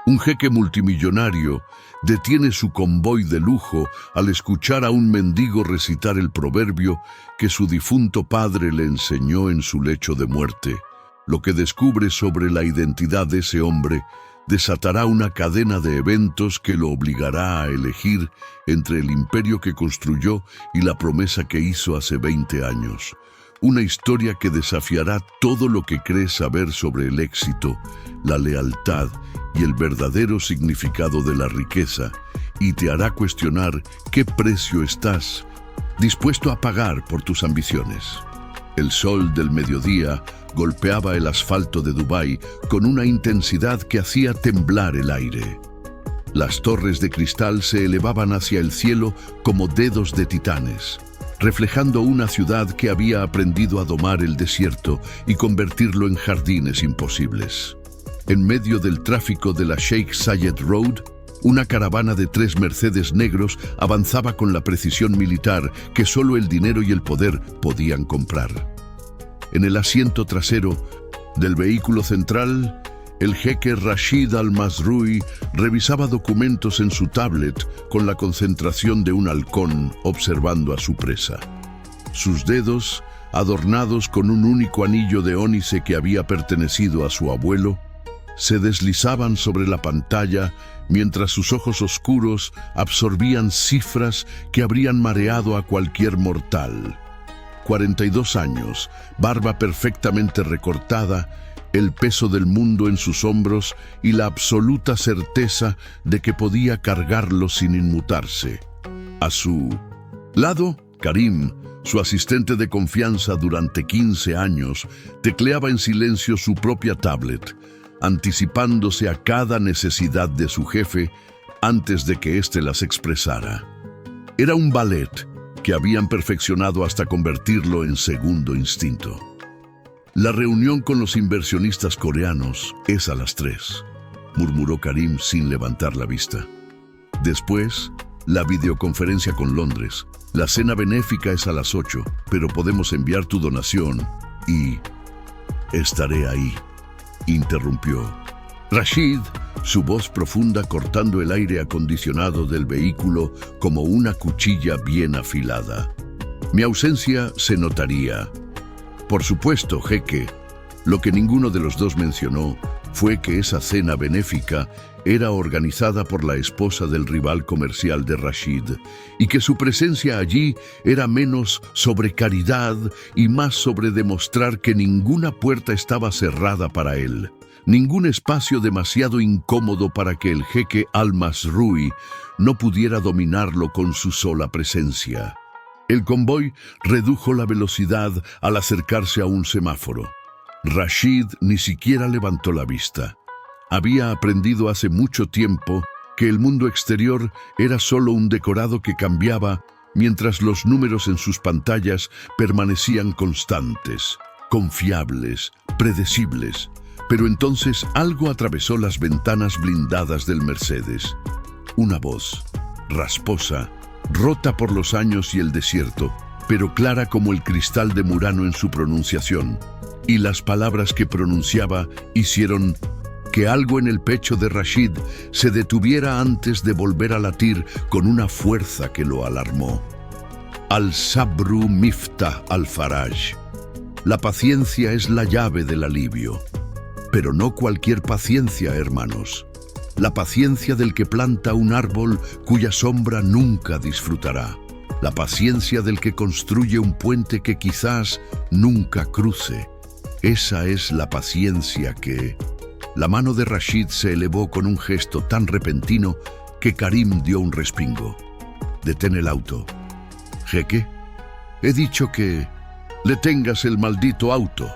Un jeque multimillonario detiene su convoy de lujo al escuchar a un mendigo recitar el proverbio que su difunto padre le enseñó en su lecho de muerte. Lo que descubre sobre la identidad de ese hombre desatará una cadena de eventos que lo obligará a elegir entre el imperio que construyó y la promesa que hizo hace 20 años. Una historia que desafiará todo lo que crees saber sobre el éxito, la lealtad y el verdadero significado de la riqueza, y te hará cuestionar qué precio estás dispuesto a pagar por tus ambiciones. El sol del mediodía golpeaba el asfalto de Dubái con una intensidad que hacía temblar el aire. Las torres de cristal se elevaban hacia el cielo como dedos de titanes, reflejando una ciudad que había aprendido a domar el desierto y convertirlo en jardines imposibles. En medio del tráfico de la Sheikh Zayed Road, una caravana de 3 Mercedes negros avanzaba con la precisión militar que solo el dinero y el poder podían comprar. En el asiento trasero del vehículo central, el jeque Rashid Al-Masrui revisaba documentos en su tablet con la concentración de un halcón observando a su presa. Sus dedos, adornados con un único anillo de ónice que había pertenecido a su abuelo, se deslizaban sobre la pantalla mientras sus ojos oscuros absorbían cifras que habrían mareado a cualquier mortal. 42 años, barba perfectamente recortada, el peso del mundo en sus hombros y la absoluta certeza de que podía cargarlo sin inmutarse. A su lado, Karim, su asistente de confianza durante 15 años, tecleaba en silencio su propia tablet, anticipándose a cada necesidad de su jefe antes de que éste las expresara. Era un ballet que habían perfeccionado hasta convertirlo en segundo instinto. La reunión con los inversionistas coreanos es a las 3, murmuró Karim sin levantar la vista. Después, la videoconferencia con Londres. La cena benéfica es a las 8, pero podemos enviar tu donación y... Estaré ahí, interrumpió Rashid, su voz profunda cortando el aire acondicionado del vehículo como una cuchilla bien afilada. Mi ausencia se notaría. Por supuesto, jeque. Lo que ninguno de los dos mencionó fue que esa cena benéfica era organizada por la esposa del rival comercial de Rashid y que su presencia allí era menos sobre caridad y más sobre demostrar que ninguna puerta estaba cerrada para él. Ningún espacio demasiado incómodo para que el jeque Al-Masrui no pudiera dominarlo con su sola presencia. El convoy redujo la velocidad al acercarse a un semáforo. Rashid ni siquiera levantó la vista. Había aprendido hace mucho tiempo que el mundo exterior era solo un decorado que cambiaba mientras los números en sus pantallas permanecían constantes, confiables, predecibles. Pero entonces algo atravesó las ventanas blindadas del Mercedes. Una voz, rasposa, rota por los años y el desierto, pero clara como el cristal de Murano en su pronunciación. Y las palabras que pronunciaba hicieron que algo en el pecho de Rashid se detuviera antes de volver a latir con una fuerza que lo alarmó. Al-Sabru Miftah al-Faraj. La paciencia es la llave del alivio. Pero no cualquier paciencia, hermanos. La paciencia del que planta un árbol cuya sombra nunca disfrutará. La paciencia del que construye un puente que quizás nunca cruce. Esa es la paciencia que... La mano de Rashid se elevó con un gesto tan repentino que Karim dio un respingo. Detén el auto. Jeque, he dicho que le tengas el maldito auto.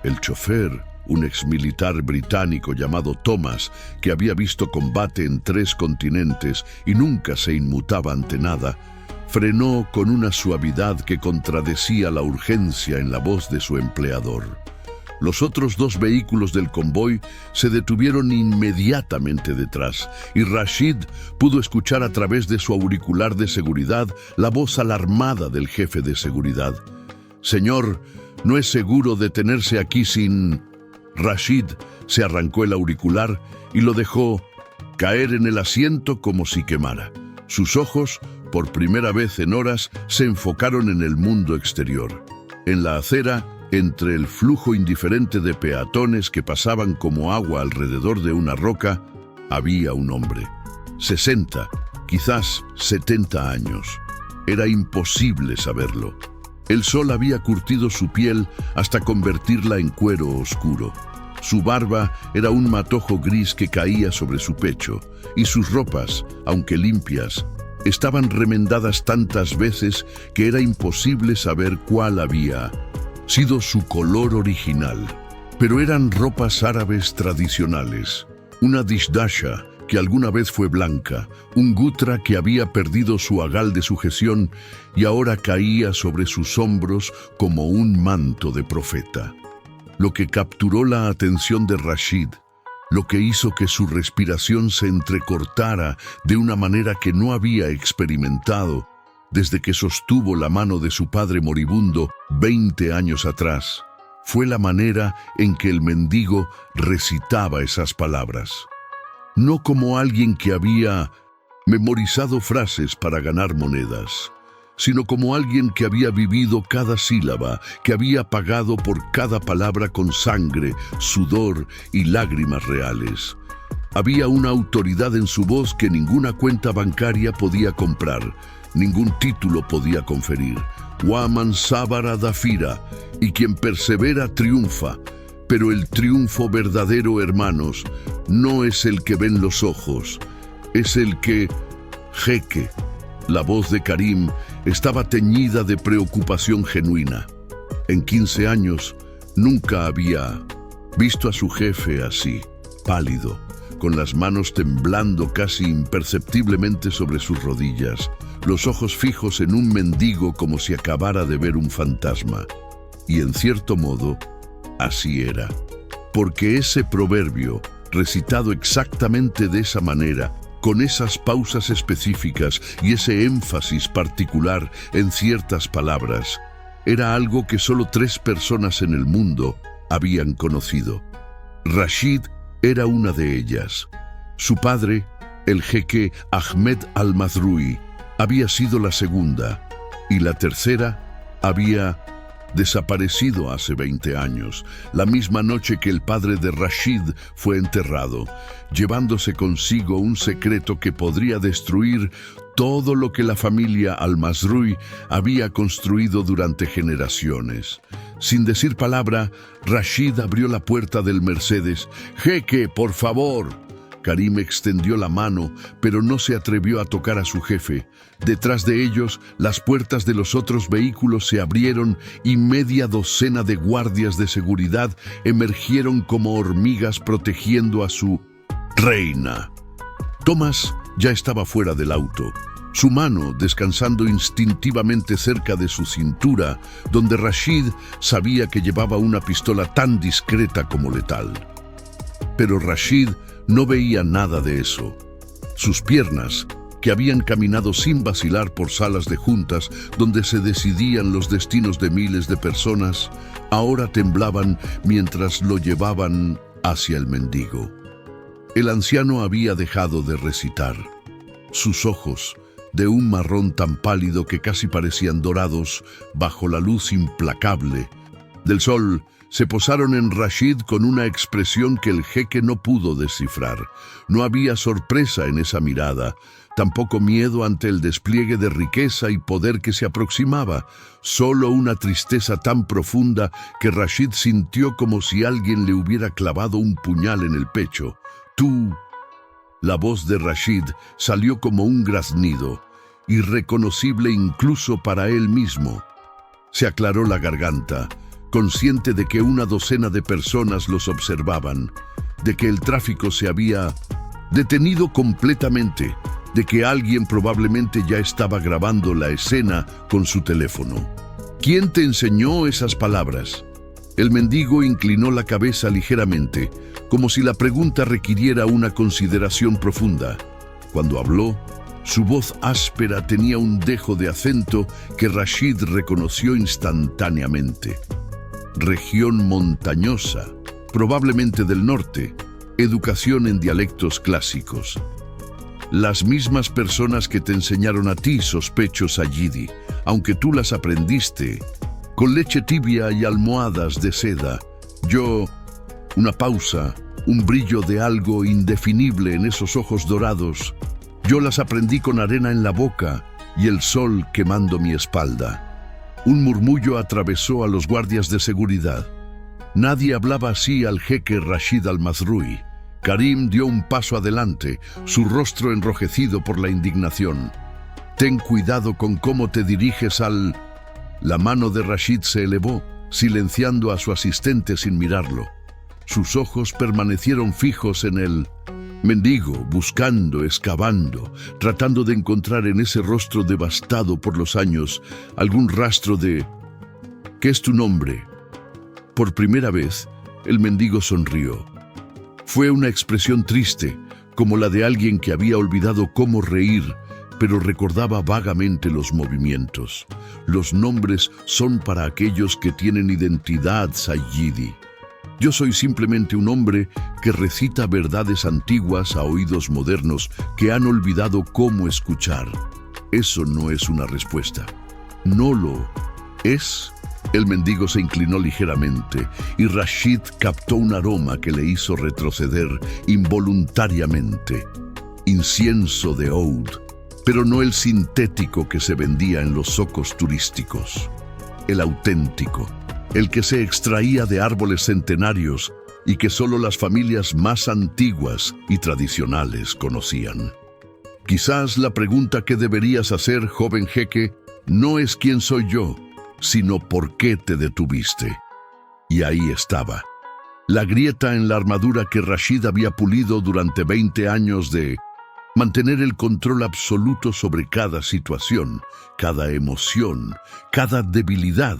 El chofer, un exmilitar británico llamado Thomas, que había visto combate en 3 continentes y nunca se inmutaba ante nada, frenó con una suavidad que contradecía la urgencia en la voz de su empleador. Los otros 2 vehículos del convoy se detuvieron inmediatamente detrás y Rashid pudo escuchar a través de su auricular de seguridad la voz alarmada del jefe de seguridad. «Señor, no es seguro detenerse aquí sin...» Rashid se arrancó el auricular y lo dejó caer en el asiento como si quemara. Sus ojos, por primera vez en horas, se enfocaron en el mundo exterior. En la acera, entre el flujo indiferente de peatones que pasaban como agua alrededor de una roca, había un hombre. 60, quizás 70 años. Era imposible saberlo. El sol había curtido su piel hasta convertirla en cuero oscuro. Su barba era un matojo gris que caía sobre su pecho, y sus ropas, aunque limpias, estaban remendadas tantas veces que era imposible saber cuál había sido su color original. Pero eran ropas árabes tradicionales, una dishdasha que alguna vez fue blanca, un gutra que había perdido su agal de sujeción y ahora caía sobre sus hombros como un manto de profeta. Lo que capturó la atención de Rashid, lo que hizo que su respiración se entrecortara de una manera que no había experimentado desde que sostuvo la mano de su padre moribundo 20 años atrás, fue la manera en que el mendigo recitaba esas palabras. No como alguien que había memorizado frases para ganar monedas, sino como alguien que había vivido cada sílaba, que había pagado por cada palabra con sangre, sudor y lágrimas reales. Había una autoridad en su voz que ninguna cuenta bancaria podía comprar, ningún título podía conferir. Waman Sabara Dafira, y quien persevera triunfa. Pero el triunfo verdadero, hermanos, no es el que ven los ojos, es el que... Jeque. La voz de Karim estaba teñida de preocupación genuina. En 15 años nunca había visto a su jefe así, pálido, con las manos temblando casi imperceptiblemente sobre sus rodillas, los ojos fijos en un mendigo como si acabara de ver un fantasma. Y en cierto modo, así era. Porque ese proverbio, recitado exactamente de esa manera, con esas pausas específicas y ese énfasis particular en ciertas palabras, era algo que solo 3 personas en el mundo habían conocido. Rashid era una de ellas. Su padre, el jeque Ahmed al-Mazrui, había sido la segunda, y la tercera había desaparecido hace 20 años, la misma noche que el padre de Rashid fue enterrado, llevándose consigo un secreto que podría destruir todo lo que la familia al-Mazrui había construido durante generaciones. Sin decir palabra, Rashid abrió la puerta del Mercedes. «Jeque, por favor». Karim extendió la mano, pero no se atrevió a tocar a su jefe. Detrás de ellos, las puertas de los otros vehículos se abrieron y media docena de guardias de seguridad emergieron como hormigas protegiendo a su reina. Thomas ya estaba fuera del auto, su mano descansando instintivamente cerca de su cintura, donde Rashid sabía que llevaba una pistola tan discreta como letal. Pero Rashid no veía nada de eso. Sus piernas, que habían caminado sin vacilar por salas de juntas donde se decidían los destinos de miles de personas, ahora temblaban mientras lo llevaban hacia el mendigo. El anciano había dejado de recitar. Sus ojos, de un marrón tan pálido que casi parecían dorados bajo la luz implacable del sol, se posaron en Rashid con una expresión que el jeque no pudo descifrar. No había sorpresa en esa mirada, tampoco miedo ante el despliegue de riqueza y poder que se aproximaba, solo una tristeza tan profunda que Rashid sintió como si alguien le hubiera clavado un puñal en el pecho. «Tú». La voz de Rashid salió como un graznido, irreconocible incluso para él mismo. Se aclaró la garganta, consciente de que una docena de personas los observaban, de que el tráfico se había detenido completamente, de que alguien probablemente ya estaba grabando la escena con su teléfono. ¿Quién te enseñó esas palabras? El mendigo inclinó la cabeza ligeramente, como si la pregunta requiriera una consideración profunda. Cuando habló, su voz áspera tenía un dejo de acento que Rashid reconoció instantáneamente. Región montañosa, probablemente del norte, Educación en dialectos clásicos. Las mismas personas que te enseñaron a ti, sospecho, Sayidi, aunque tú las aprendiste, con leche tibia y almohadas de seda. Yo, una pausa, un brillo de algo indefinible en esos ojos dorados. Yo las aprendí con arena en la boca y el sol quemando mi espalda. Un murmullo atravesó a los guardias de seguridad. Nadie hablaba así al jeque Rashid al-Mazrui. Karim dio un paso adelante, su rostro enrojecido por la indignación. Ten cuidado con cómo te diriges al... La mano de Rashid se elevó, silenciando a su asistente sin mirarlo. Sus ojos permanecieron fijos en el mendigo, buscando, excavando, tratando de encontrar en ese rostro devastado por los años algún rastro de... ¿Qué es tu nombre? Por primera vez, el mendigo sonrió. Fue una expresión triste, como la de alguien que había olvidado cómo reír, pero recordaba vagamente los movimientos. Los nombres son para aquellos que tienen identidad, Sayidi. Yo soy simplemente un hombre que recita verdades antiguas a oídos modernos que han olvidado cómo escuchar. Eso no es una respuesta. No lo es. El mendigo se inclinó ligeramente y Rashid captó un aroma que le hizo retroceder involuntariamente. Incienso de oud, pero no el sintético que se vendía en los zocos turísticos. El auténtico, el que se extraía de árboles centenarios y que solo las familias más antiguas y tradicionales conocían. Quizás la pregunta que deberías hacer, joven jeque, no es quién soy yo, sino por qué te detuviste. Y ahí estaba, la grieta en la armadura que Rashid había pulido durante 20 años de mantener el control absoluto sobre cada situación, cada emoción, cada debilidad.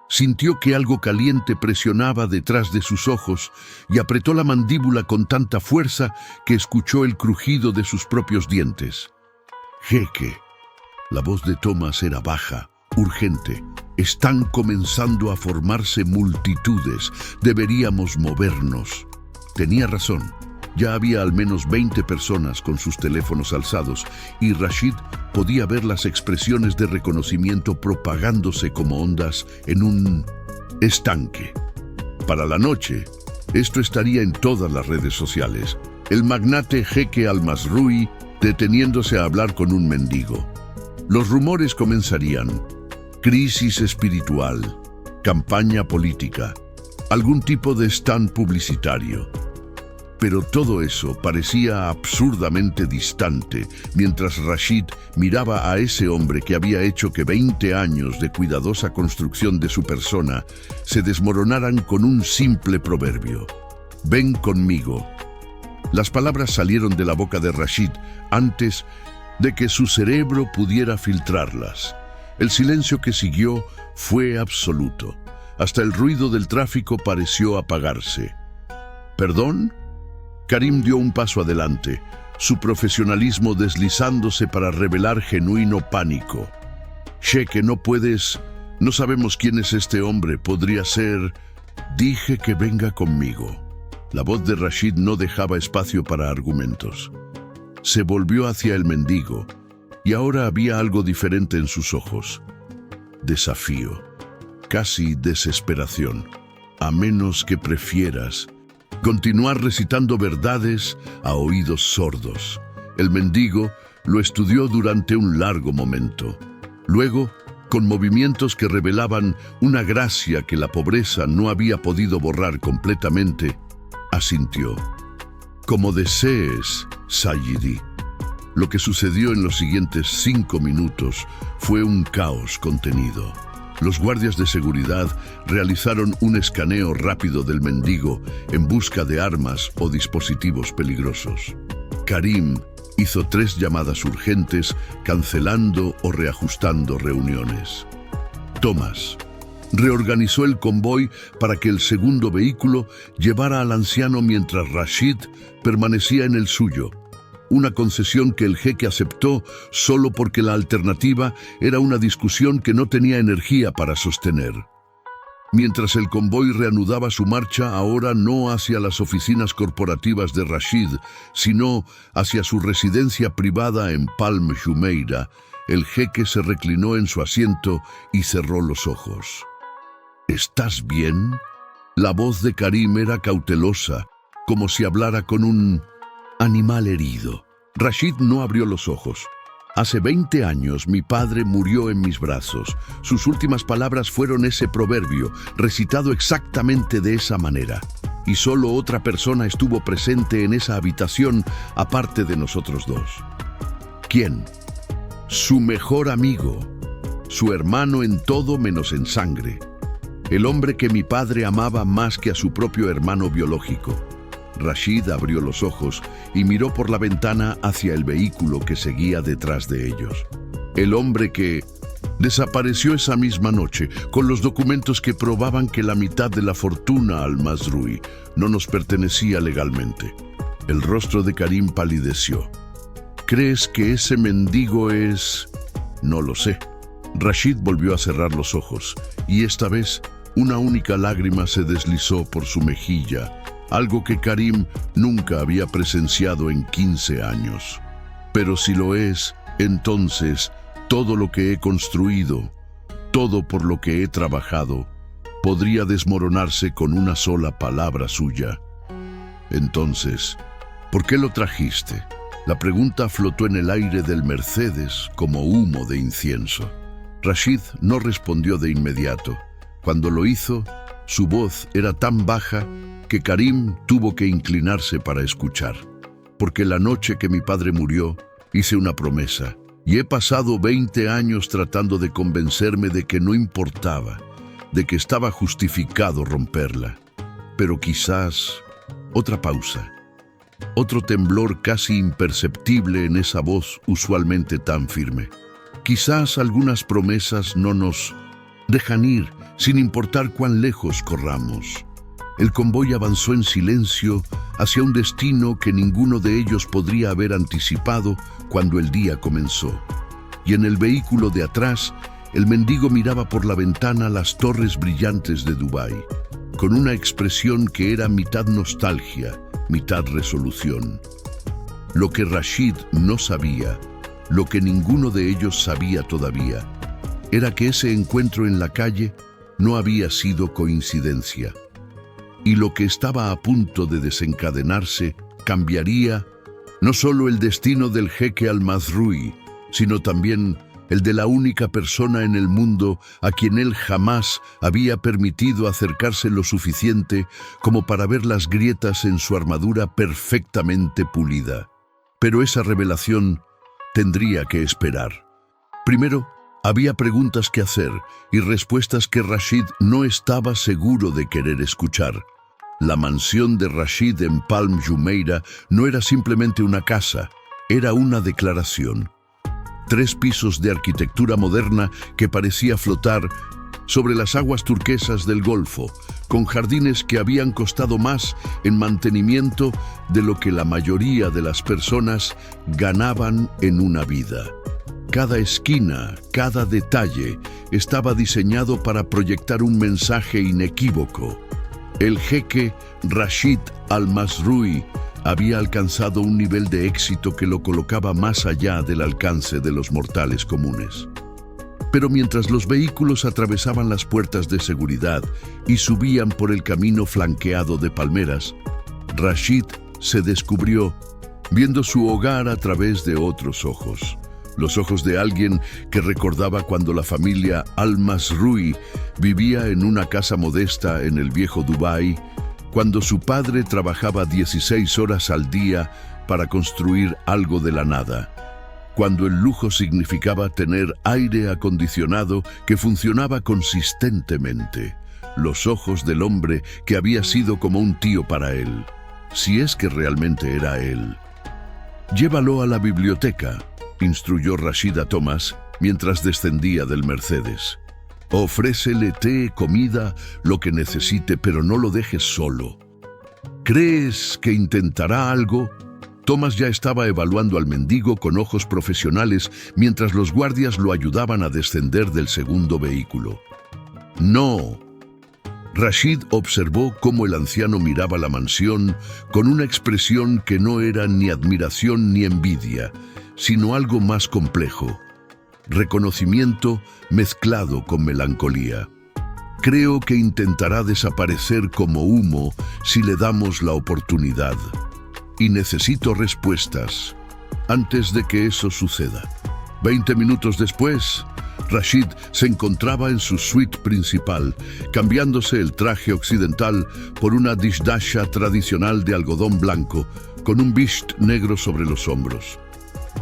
Sintió que algo caliente presionaba detrás de sus ojos y apretó la mandíbula con tanta fuerza que escuchó el crujido de sus propios dientes. Jeque. La voz de Thomas era baja, urgente. Están comenzando a formarse multitudes. Deberíamos movernos. Tenía razón. Ya había al menos 20 personas con sus teléfonos alzados y Rashid podía ver las expresiones de reconocimiento propagándose como ondas en un estanque. Para la noche, esto estaría en todas las redes sociales. El magnate jeque al-Mazrui deteniéndose a hablar con un mendigo. Los rumores comenzarían. Crisis espiritual, campaña política, algún tipo de stand publicitario. Pero todo eso parecía absurdamente distante mientras Rashid miraba a ese hombre que había hecho que 20 años de cuidadosa construcción de su persona se desmoronaran con un simple proverbio. Ven conmigo. Las palabras salieron de la boca de Rashid antes de que su cerebro pudiera filtrarlas. El silencio que siguió fue absoluto. Hasta el ruido del tráfico pareció apagarse. ¿Perdón? Karim dio un paso adelante, su profesionalismo deslizándose para revelar genuino pánico. Sheikh, no puedes... No sabemos quién es este hombre. Podría ser... Dije que venga conmigo. La voz de Rashid no dejaba espacio para argumentos. Se volvió hacia el mendigo, y ahora había algo diferente en sus ojos. Desafío, casi desesperación. A menos que prefieras continuar recitando verdades a oídos sordos. El mendigo lo estudió durante un largo momento. Luego, con movimientos que revelaban una gracia que la pobreza no había podido borrar completamente, asintió. Como desees, Sayidi. Lo que sucedió en los siguientes 5 minutos fue un caos contenido. Los guardias de seguridad realizaron un escaneo rápido del mendigo en busca de armas o dispositivos peligrosos. Karim hizo 3 llamadas urgentes, cancelando o reajustando reuniones. Thomas reorganizó el convoy para que el segundo vehículo llevara al anciano mientras Rashid permanecía en el suyo. Una concesión que el jeque aceptó solo porque la alternativa era una discusión que no tenía energía para sostener. Mientras el convoy reanudaba su marcha, ahora no hacia las oficinas corporativas de Rashid, sino hacia su residencia privada en Palm Jumeirah, el jeque se reclinó en su asiento y cerró los ojos. ¿Estás bien? La voz de Karim era cautelosa, como si hablara con un animal herido. Rashid no abrió los ojos. Hace 20 años mi padre murió en mis brazos. Sus últimas palabras fueron ese proverbio, recitado exactamente de esa manera. Y solo otra persona estuvo presente en esa habitación, aparte de nosotros dos. ¿Quién? Su mejor amigo, su hermano en todo menos en sangre. El hombre que mi padre amaba más que a su propio hermano biológico. Rashid abrió los ojos y miró por la ventana hacia el vehículo que seguía detrás de ellos. El hombre que desapareció esa misma noche, con los documentos que probaban que la mitad de la fortuna al-Mazrui no nos pertenecía legalmente. El rostro de Karim palideció. ¿Crees que ese mendigo es...? No lo sé. Rashid volvió a cerrar los ojos, y esta vez una única lágrima se deslizó por su mejilla, algo que Karim nunca había presenciado en 15 años. Pero si lo es, entonces todo lo que he construido, todo por lo que he trabajado, podría desmoronarse con una sola palabra suya. Entonces, ¿por qué lo trajiste? La pregunta flotó en el aire del Mercedes como humo de incienso. Rashid no respondió de inmediato. Cuando lo hizo, su voz era tan baja que Karim tuvo que inclinarse para escuchar. Porque la noche que mi padre murió, hice una promesa, y he pasado 20 años tratando de convencerme de que no importaba, de que estaba justificado romperla. Pero quizás... Otra pausa. Otro temblor casi imperceptible en esa voz usualmente tan firme. Quizás algunas promesas no nos dejan ir, sin importar cuán lejos corramos. El convoy avanzó en silencio hacia un destino que ninguno de ellos podría haber anticipado cuando el día comenzó. Y en el vehículo de atrás, el mendigo miraba por la ventana las torres brillantes de Dubái, con una expresión que era mitad nostalgia, mitad resolución. Lo que Rashid no sabía, lo que ninguno de ellos sabía todavía, era que ese encuentro en la calle no había sido coincidencia. Y lo que estaba a punto de desencadenarse cambiaría no solo el destino del jeque al-Mazrui, sino también el de la única persona en el mundo a quien él jamás había permitido acercarse lo suficiente como para ver las grietas en su armadura perfectamente pulida. Pero esa revelación tendría que esperar. Primero, había preguntas que hacer y respuestas que Rashid no estaba seguro de querer escuchar. La mansión de Rashid en Palm Jumeirah no era simplemente una casa, era una declaración. 3 pisos de arquitectura moderna que parecía flotar sobre las aguas turquesas del Golfo, con jardines que habían costado más en mantenimiento de lo que la mayoría de las personas ganaban en una vida. Cada esquina, cada detalle estaba diseñado para proyectar un mensaje inequívoco. El jeque Rashid al-Mazrui había alcanzado un nivel de éxito que lo colocaba más allá del alcance de los mortales comunes. Pero mientras los vehículos atravesaban las puertas de seguridad y subían por el camino flanqueado de palmeras, Rashid se descubrió viendo su hogar a través de otros ojos. Los ojos de alguien que recordaba cuando la familia al-Mazrui vivía en una casa modesta en el viejo Dubái, cuando su padre trabajaba 16 horas al día para construir algo de la nada, cuando el lujo significaba tener aire acondicionado que funcionaba consistentemente, los ojos del hombre que había sido como un tío para él, si es que realmente era él. «Llévalo a la biblioteca», instruyó Rashid a Thomas mientras descendía del Mercedes. «Ofrécele té, comida, lo que necesite, pero no lo dejes solo». «¿Crees que intentará algo?» Thomas ya estaba evaluando al mendigo con ojos profesionales mientras los guardias lo ayudaban a descender del segundo vehículo. «No». Rashid observó cómo el anciano miraba la mansión con una expresión que no era ni admiración ni envidia, sino algo más complejo: reconocimiento mezclado con melancolía. Creo que intentará desaparecer como humo si le damos la oportunidad. Y necesito respuestas antes de que eso suceda. 20 minutos después, Rashid se encontraba en su suite principal, cambiándose el traje occidental por una dishdasha tradicional de algodón blanco, con un bisht negro sobre los hombros.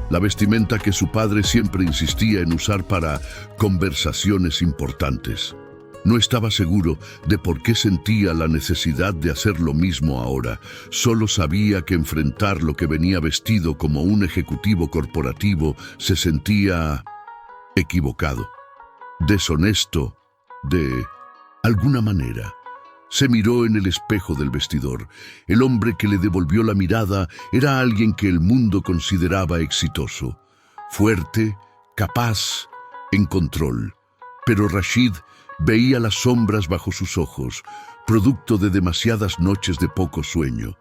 La vestimenta que su padre siempre insistía en usar para conversaciones importantes. No estaba seguro de por qué sentía la necesidad de hacer lo mismo ahora. Solo sabía que enfrentar lo que venía vestido como un ejecutivo corporativo se sentía equivocado, deshonesto, de alguna manera. Se miró en el espejo del vestidor. El hombre que le devolvió la mirada era alguien que el mundo consideraba exitoso, fuerte, capaz, en control. Pero Rashid veía las sombras bajo sus ojos, producto de demasiadas noches de poco sueño.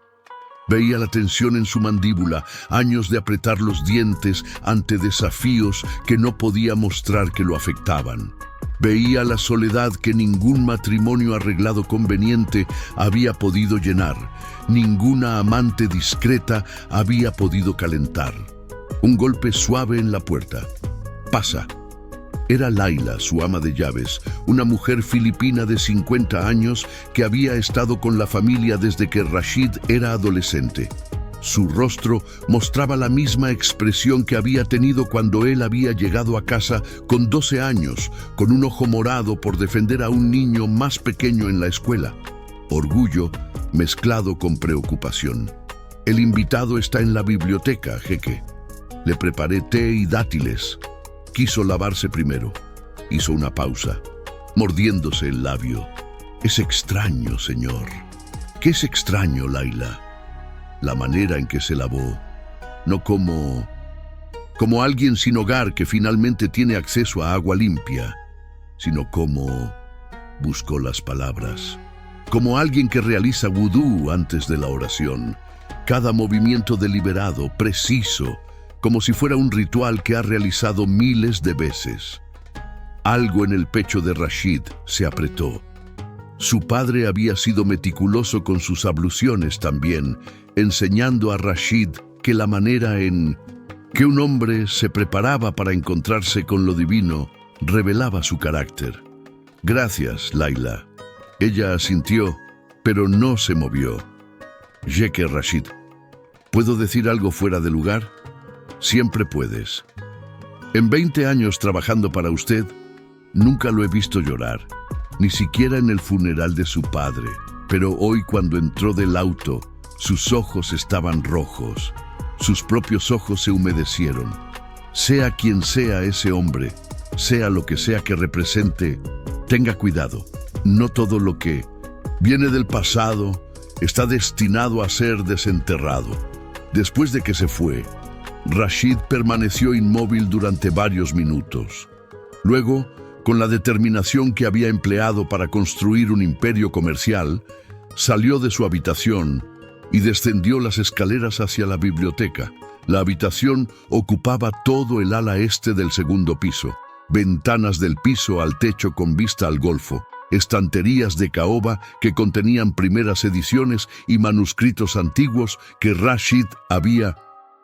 Veía la tensión en su mandíbula, años de apretar los dientes ante desafíos que no podía mostrar que lo afectaban. Veía la soledad que ningún matrimonio arreglado conveniente había podido llenar, ninguna amante discreta había podido calentar. Un golpe suave en la puerta. «Pasa». Era Laila, su ama de llaves, una mujer filipina de 50 años que había estado con la familia desde que Rashid era adolescente. Su rostro mostraba la misma expresión que había tenido cuando él había llegado a casa con 12 años, con un ojo morado por defender a un niño más pequeño en la escuela. Orgullo mezclado con preocupación. «El invitado está en la biblioteca, jeque. Le preparé té y dátiles». Quiso lavarse primero. Hizo una pausa, mordiéndose el labio. «Es extraño, señor». «¿Qué es extraño, Laila?» «La manera en que se lavó. No como alguien sin hogar que finalmente tiene acceso a agua limpia, sino como...» Buscó las palabras. «Como alguien que realiza vudú antes de la oración. Cada movimiento deliberado, preciso, como si fuera un ritual que ha realizado miles de veces». Algo en el pecho de Rashid se apretó. Su padre había sido meticuloso con sus abluciones también, enseñando a Rashid que la manera en que un hombre se preparaba para encontrarse con lo divino revelaba su carácter. «Gracias, Laila». Ella asintió, pero no se movió. «Jeque Rashid, ¿puedo decir algo fuera de lugar?» «Siempre puedes. En 20 años trabajando para usted, nunca lo he visto llorar, ni siquiera en el funeral de su padre. Pero hoy, cuando entró del auto, sus ojos estaban rojos. Sus propios ojos se humedecieron. Sea quien sea ese hombre, sea lo que sea que represente, tenga cuidado. No todo lo que viene del pasado está destinado a ser desenterrado». Después de que se fue, Rashid permaneció inmóvil durante varios minutos. Luego, con la determinación que había empleado para construir un imperio comercial, salió de su habitación y descendió las escaleras hacia la biblioteca. La habitación ocupaba todo el ala este del segundo piso, ventanas del piso al techo con vista al golfo, estanterías de caoba que contenían primeras ediciones y manuscritos antiguos que Rashid había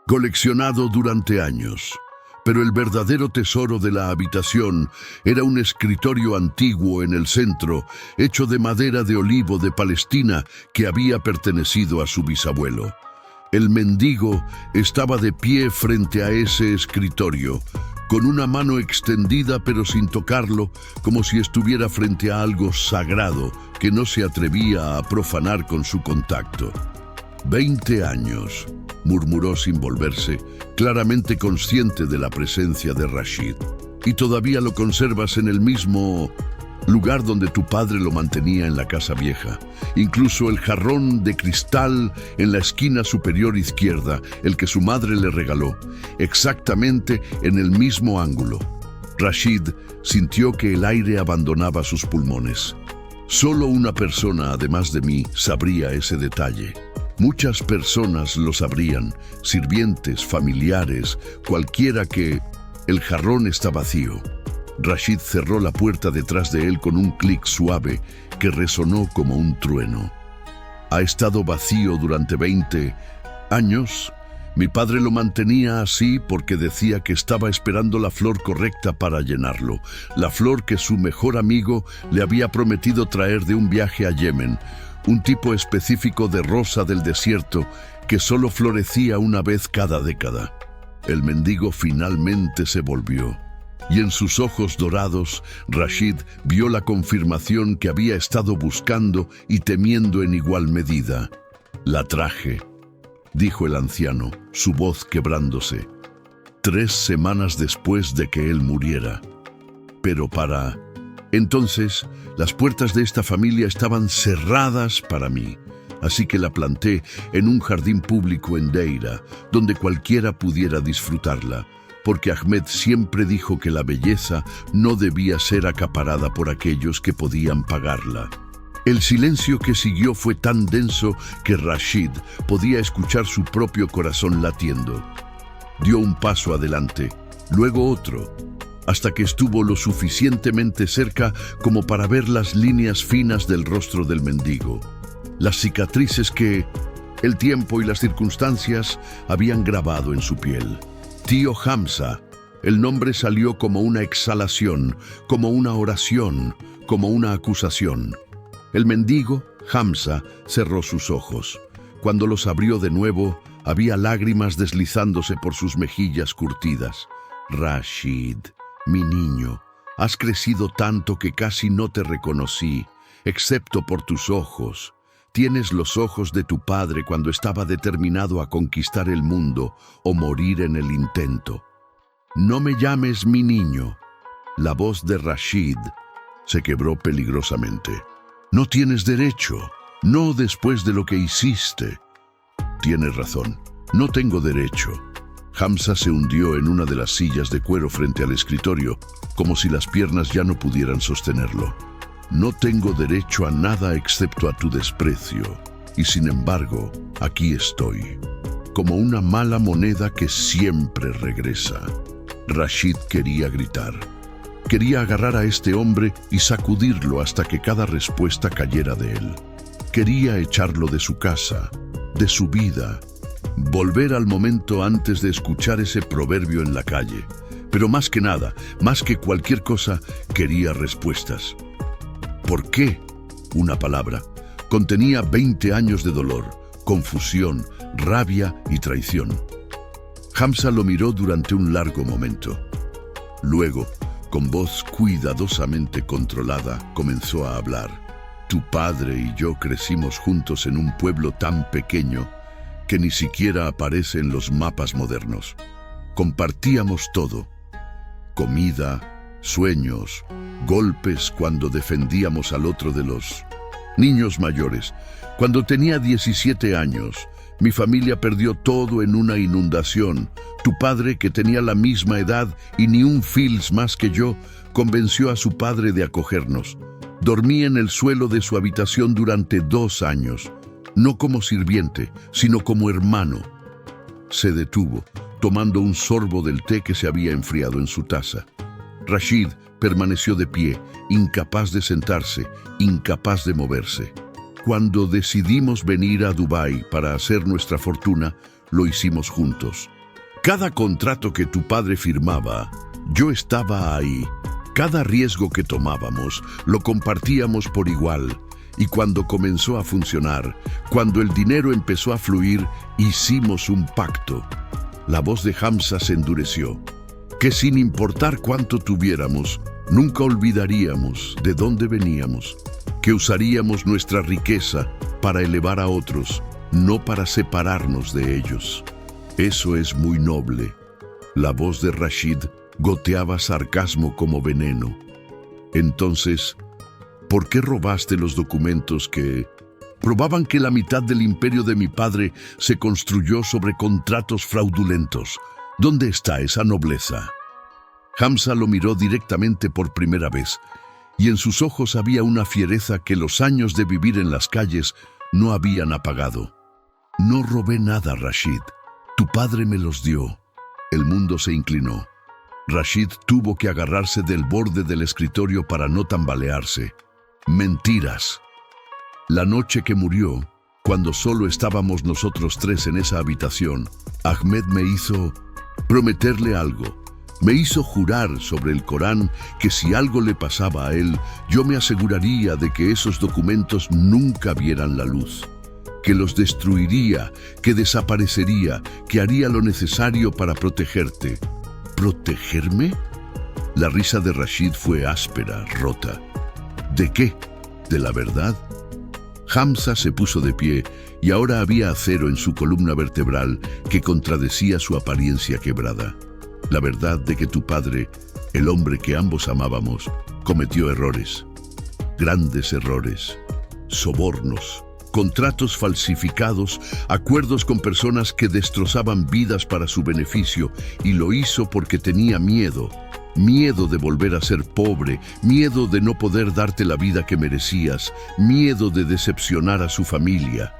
coleccionado durante años. Pero el verdadero tesoro de la habitación era un escritorio antiguo en el centro, hecho de madera de olivo de Palestina que había pertenecido a su bisabuelo. El mendigo estaba de pie frente a ese escritorio, con una mano extendida pero sin tocarlo, como si estuviera frente a algo sagrado que no se atrevía a profanar con su contacto. 20 años, murmuró sin volverse, claramente consciente de la presencia de Rashid. «Y todavía lo conservas en el mismo lugar donde tu padre lo mantenía en la casa vieja. Incluso el jarrón de cristal en la esquina superior izquierda, el que su madre le regaló, exactamente en el mismo ángulo». Rashid sintió que el aire abandonaba sus pulmones. Solo una persona, además de mí, sabría ese detalle. Muchas personas lo sabrían, sirvientes, familiares, cualquiera que... El jarrón está vacío. Rashid cerró la puerta detrás de él con un clic suave que resonó como un trueno. Ha estado vacío durante 20 años. Mi padre lo mantenía así porque decía que estaba esperando la flor correcta para llenarlo, la flor que su mejor amigo le había prometido traer de un viaje a Yemen, un tipo específico de rosa del desierto que solo florecía una vez cada década. El mendigo finalmente se volvió, y en sus ojos dorados, Rashid vio la confirmación que había estado buscando y temiendo en igual medida. «La traje», dijo el anciano, su voz quebrándose, 3 semanas después de que él muriera. Pero para... Entonces, las puertas de esta familia estaban cerradas para mí, así que la planté en un jardín público en Deira, donde cualquiera pudiera disfrutarla, porque Ahmed siempre dijo que la belleza no debía ser acaparada por aquellos que podían pagarla. El silencio que siguió fue tan denso que Rashid podía escuchar su propio corazón latiendo. Dio un paso adelante, luego otro, hasta que estuvo lo suficientemente cerca como para ver las líneas finas del rostro del mendigo, las cicatrices que el tiempo y las circunstancias habían grabado en su piel. Tío Hamza. El nombre salió como una exhalación, como una oración, como una acusación. El mendigo, Hamza, cerró sus ojos. Cuando los abrió de nuevo, había lágrimas deslizándose por sus mejillas curtidas. Rashid, mi niño, has crecido tanto que casi no te reconocí, excepto por tus ojos. Tienes los ojos de tu padre cuando estaba determinado a conquistar el mundo o morir en el intento. No me llames mi niño. La voz de Rashid se quebró peligrosamente. No tienes derecho, no después de lo que hiciste. Tienes razón, no tengo derecho. Hamza se hundió en una de las sillas de cuero frente al escritorio, como si las piernas ya no pudieran sostenerlo. No tengo derecho a nada excepto a tu desprecio, y sin embargo, aquí estoy, como una mala moneda que siempre regresa. Rashid quería gritar. Quería agarrar a este hombre y sacudirlo hasta que cada respuesta cayera de él. Quería echarlo de su casa, de su vida, volver al momento antes de escuchar ese proverbio en la calle. Pero más que nada, más que cualquier cosa, quería respuestas. ¿Por qué? Una palabra. Contenía 20 años de dolor, confusión, rabia y traición. Hamza lo miró durante un largo momento. Luego, con voz cuidadosamente controlada, comenzó a hablar. Tu padre y yo crecimos juntos en un pueblo tan pequeño que ni siquiera aparece en los mapas modernos. Compartíamos todo. Comida, sueños, golpes cuando defendíamos al otro de los niños mayores. Cuando tenía 17 años, mi familia perdió todo en una inundación. Tu padre, que tenía la misma edad y ni un fils más que yo, convenció a su padre de acogernos. Dormí en el suelo de su habitación durante 2 años, no como sirviente, sino como hermano. Se detuvo, tomando un sorbo del té que se había enfriado en su taza. Rashid permaneció de pie, incapaz de sentarse, incapaz de moverse. Cuando decidimos venir a Dubái para hacer nuestra fortuna, lo hicimos juntos. Cada contrato que tu padre firmaba, yo estaba ahí. Cada riesgo que tomábamos, lo compartíamos por igual. Y cuando comenzó a funcionar, cuando el dinero empezó a fluir, hicimos un pacto. La voz de Hamza se endureció. Que sin importar cuánto tuviéramos, nunca olvidaríamos de dónde veníamos. Que usaríamos nuestra riqueza para elevar a otros, no para separarnos de ellos. Eso es muy noble. La voz de Rashid goteaba sarcasmo como veneno. Entonces, ¿por qué robaste los documentos que probaban que la mitad del imperio de mi padre se construyó sobre contratos fraudulentos? ¿Dónde está esa nobleza? Hamza lo miró directamente por primera vez, y en sus ojos había una fiereza que los años de vivir en las calles no habían apagado. No robé nada, Rashid. Tu padre me los dio. El mundo se inclinó. Rashid tuvo que agarrarse del borde del escritorio para no tambalearse. Mentiras. La noche que murió, cuando solo estábamos nosotros tres en esa habitación, Ahmed me hizo prometerle algo. Me hizo jurar sobre el Corán que si algo le pasaba a él, yo me aseguraría de que esos documentos nunca vieran la luz, que los destruiría, que desaparecería, que haría lo necesario para protegerte. ¿Protegerme? La risa de Rashid fue áspera, rota. ¿De qué? ¿De la verdad? Hamza se puso de pie y ahora había acero en su columna vertebral que contradecía su apariencia quebrada. La verdad de que tu padre, el hombre que ambos amábamos, cometió errores, grandes errores, sobornos, contratos falsificados, acuerdos con personas que destrozaban vidas para su beneficio, y lo hizo porque tenía miedo de volver a ser pobre, miedo de no poder darte la vida que merecías, miedo de decepcionar a su familia.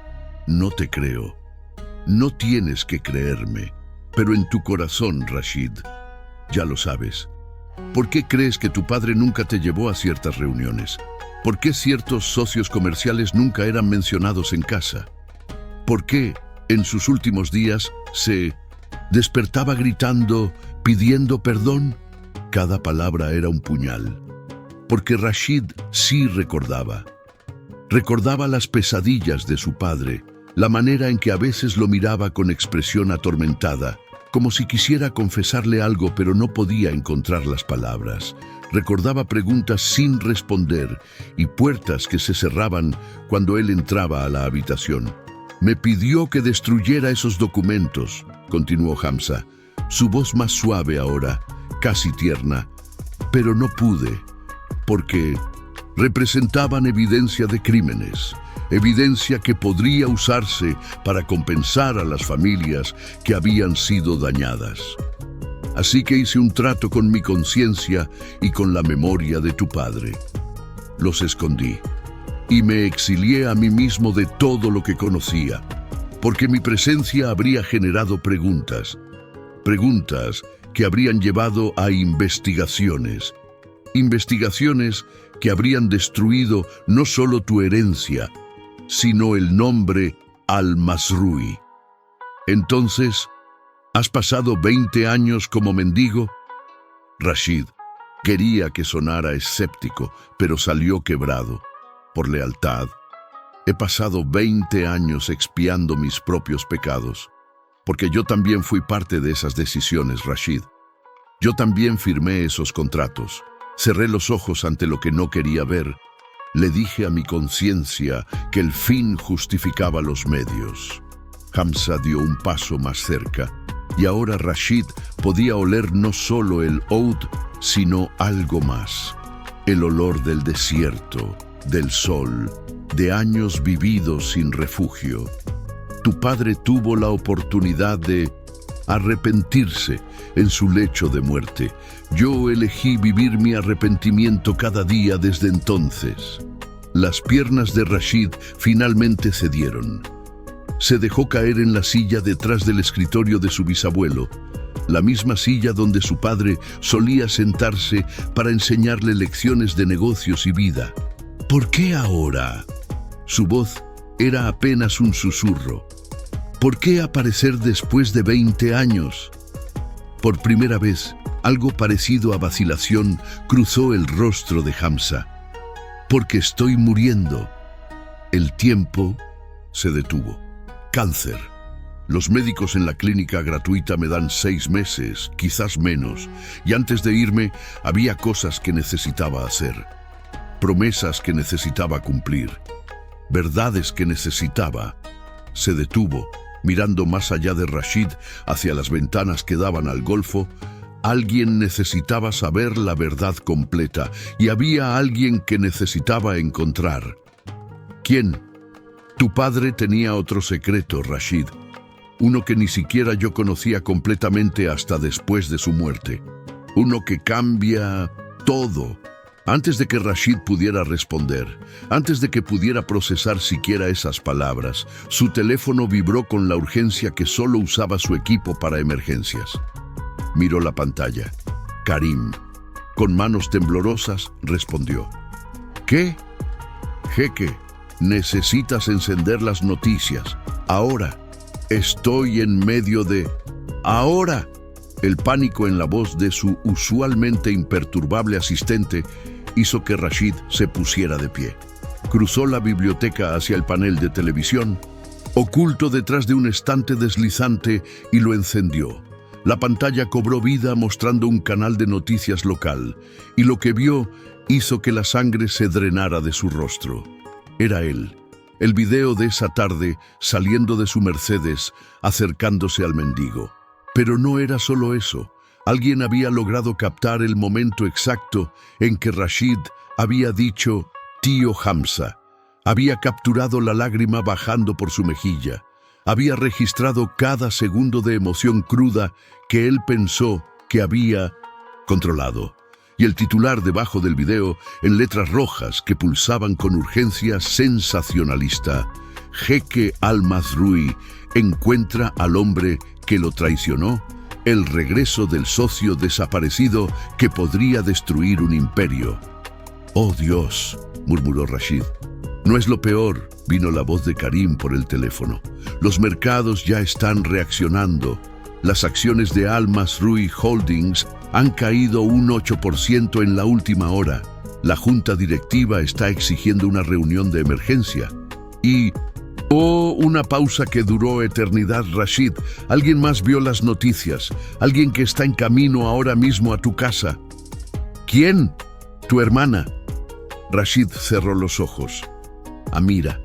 No te creo. No tienes que creerme. Pero en tu corazón, Rashid, ya lo sabes. ¿Por qué crees que tu padre nunca te llevó a ciertas reuniones? ¿Por qué ciertos socios comerciales nunca eran mencionados en casa? ¿Por qué en sus últimos días se despertaba gritando, pidiendo perdón? Cada palabra era un puñal. Porque Rashid sí recordaba. Recordaba las pesadillas de su padre, la manera en que a veces lo miraba con expresión atormentada, como si quisiera confesarle algo pero no podía encontrar las palabras. Recordaba preguntas sin responder y puertas que se cerraban cuando él entraba a la habitación. Me pidió que destruyera esos documentos, continuó Hamza, su voz más suave ahora, casi tierna, pero no pude, porque representaban evidencia de crímenes. Evidencia que podría usarse para compensar a las familias que habían sido dañadas. Así que hice un trato con mi conciencia y con la memoria de tu padre. Los escondí y me exilié a mí mismo de todo lo que conocía, porque mi presencia habría generado preguntas que habrían llevado a investigaciones que habrían destruido no solo tu herencia, sino el nombre Al-Masrui. Entonces, ¿has pasado 20 años como mendigo? Rashid quería que sonara escéptico, pero salió quebrado. Por lealtad, he pasado 20 años expiando mis propios pecados, porque yo también fui parte de esas decisiones, Rashid. Yo también firmé esos contratos. Cerré los ojos ante lo que no quería ver. Le dije a mi conciencia que el fin justificaba los medios. Hamza dio un paso más cerca, y ahora Rashid podía oler no solo el oud, sino algo más. El olor del desierto, del sol, de años vividos sin refugio. Tu padre tuvo la oportunidad de arrepentirse en su lecho de muerte. Yo elegí vivir mi arrepentimiento cada día desde entonces. Las piernas de Rashid finalmente cedieron. Se dejó caer en la silla detrás del escritorio de su bisabuelo, la misma silla donde su padre solía sentarse para enseñarle lecciones de negocios y vida. ¿Por qué ahora? Su voz era apenas un susurro. ¿Por qué aparecer después de 20 años? Por primera vez, algo parecido a vacilación cruzó el rostro de Hamza. Porque estoy muriendo. El tiempo se detuvo. Cáncer. Los médicos en la clínica gratuita me dan 6 meses, quizás menos, y antes de irme había cosas que necesitaba hacer, promesas que necesitaba cumplir, verdades que necesitaba. Se detuvo, mirando más allá de Rashid hacia las ventanas que daban al golfo. Alguien necesitaba saber la verdad completa, y había alguien que necesitaba encontrar. ¿Quién? Tu padre tenía otro secreto, Rashid. Uno que ni siquiera yo conocía completamente hasta después de su muerte. Uno que cambia todo. Antes de que Rashid pudiera responder, antes de que pudiera procesar siquiera esas palabras, su teléfono vibró con la urgencia que solo usaba su equipo para emergencias. Miró la pantalla. Karim, con manos temblorosas, respondió. ¿Qué? Jeque, necesitas encender las noticias. Ahora. Estoy en medio de... ¡Ahora! El pánico en la voz de su usualmente imperturbable asistente hizo que Rashid se pusiera de pie. Cruzó la biblioteca hacia el panel de televisión, oculto detrás de un estante deslizante, y lo encendió. La pantalla cobró vida mostrando un canal de noticias local, y lo que vio hizo que la sangre se drenara de su rostro. Era él. El video de esa tarde saliendo de su Mercedes, acercándose al mendigo. Pero no era solo eso. Alguien había logrado captar el momento exacto en que Rashid había dicho «Tío Hamza». Había capturado la lágrima bajando por su mejilla. Había registrado cada segundo de emoción cruda que él pensó que había controlado. Y el titular debajo del video, en letras rojas que pulsaban con urgencia sensacionalista: Jeque Al-Mazrui encuentra al hombre que lo traicionó, el regreso del socio desaparecido que podría destruir un imperio. «Oh Dios», murmuró Rashid. «No es lo peor», vino la voz de Karim por el teléfono. «Los mercados ya están reaccionando. Las acciones de Al-Mazrui Holdings han caído un 8% en la última hora. La junta directiva está exigiendo una reunión de emergencia. Y... ¡oh! Una pausa que duró eternidad, Rashid. Alguien más vio las noticias. Alguien que está en camino ahora mismo a tu casa. ¿Quién? Tu hermana». Rashid cerró los ojos. Amira,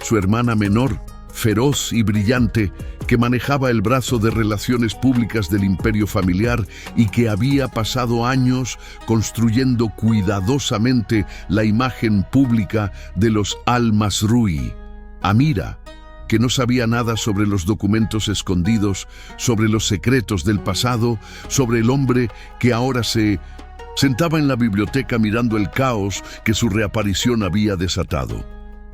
su hermana menor, feroz y brillante, que manejaba el brazo de relaciones públicas del imperio familiar y que había pasado años construyendo cuidadosamente la imagen pública de los Al-Mazrui. Amira, que no sabía nada sobre los documentos escondidos, sobre los secretos del pasado, sobre el hombre que ahora se sentaba en la biblioteca mirando el caos que su reaparición había desatado.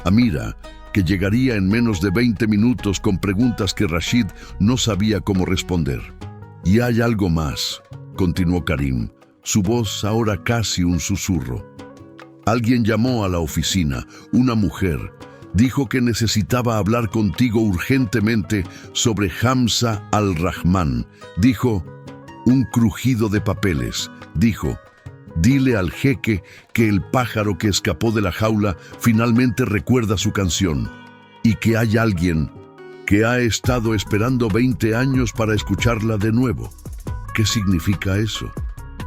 Amira, que llegaría en menos de 20 minutos con preguntas que Rashid no sabía cómo responder. «Y hay algo más», continuó Karim, su voz ahora casi un susurro. «Alguien llamó a la oficina, una mujer. Dijo que necesitaba hablar contigo urgentemente sobre Hamza Al-Rahman. Dijo, un crujido de papeles. Dijo, dile al jeque que el pájaro que escapó de la jaula finalmente recuerda su canción y que hay alguien que ha estado esperando 20 años para escucharla de nuevo. ¿Qué significa eso?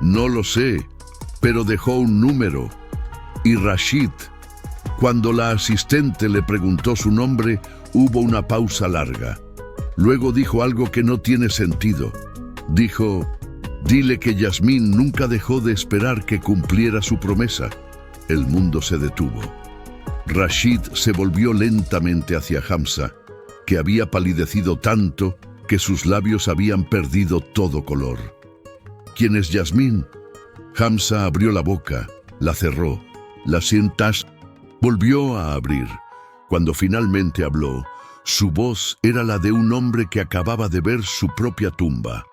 No lo sé, pero dejó un número. Y Rashid, cuando la asistente le preguntó su nombre, hubo una pausa larga. Luego dijo algo que no tiene sentido. Dijo, dile que Yasmín nunca dejó de esperar que cumpliera su promesa. El mundo se detuvo. Rashid se volvió lentamente hacia Hamza, que había palidecido tanto que sus labios habían perdido todo color. ¿Quién es Yasmín? Hamza abrió la boca, la cerró, la cintas volvió a abrir. Cuando finalmente habló, su voz era la de un hombre que acababa de ver su propia tumba.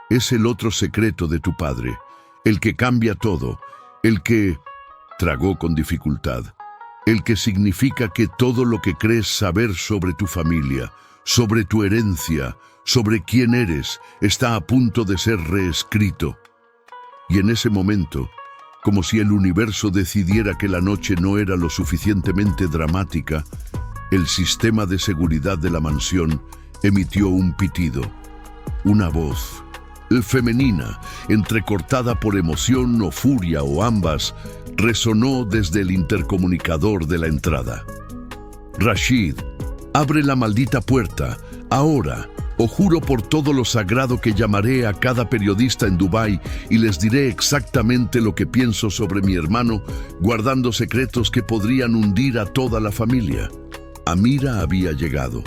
Es el otro secreto de tu padre, el que cambia todo, el que... Tragó con dificultad. El que significa que todo lo que crees saber sobre tu familia, sobre tu herencia, sobre quién eres, está a punto de ser reescrito. Y en ese momento, como si el universo decidiera que la noche no era lo suficientemente dramática, el sistema de seguridad de la mansión emitió un pitido. Una voz, femenina, entrecortada por emoción o furia o ambas, resonó desde el intercomunicador de la entrada. Rashid, abre la maldita puerta, ahora, o juro por todo lo sagrado que llamaré a cada periodista en Dubái y les diré exactamente lo que pienso sobre mi hermano, guardando secretos que podrían hundir a toda la familia. Amira había llegado.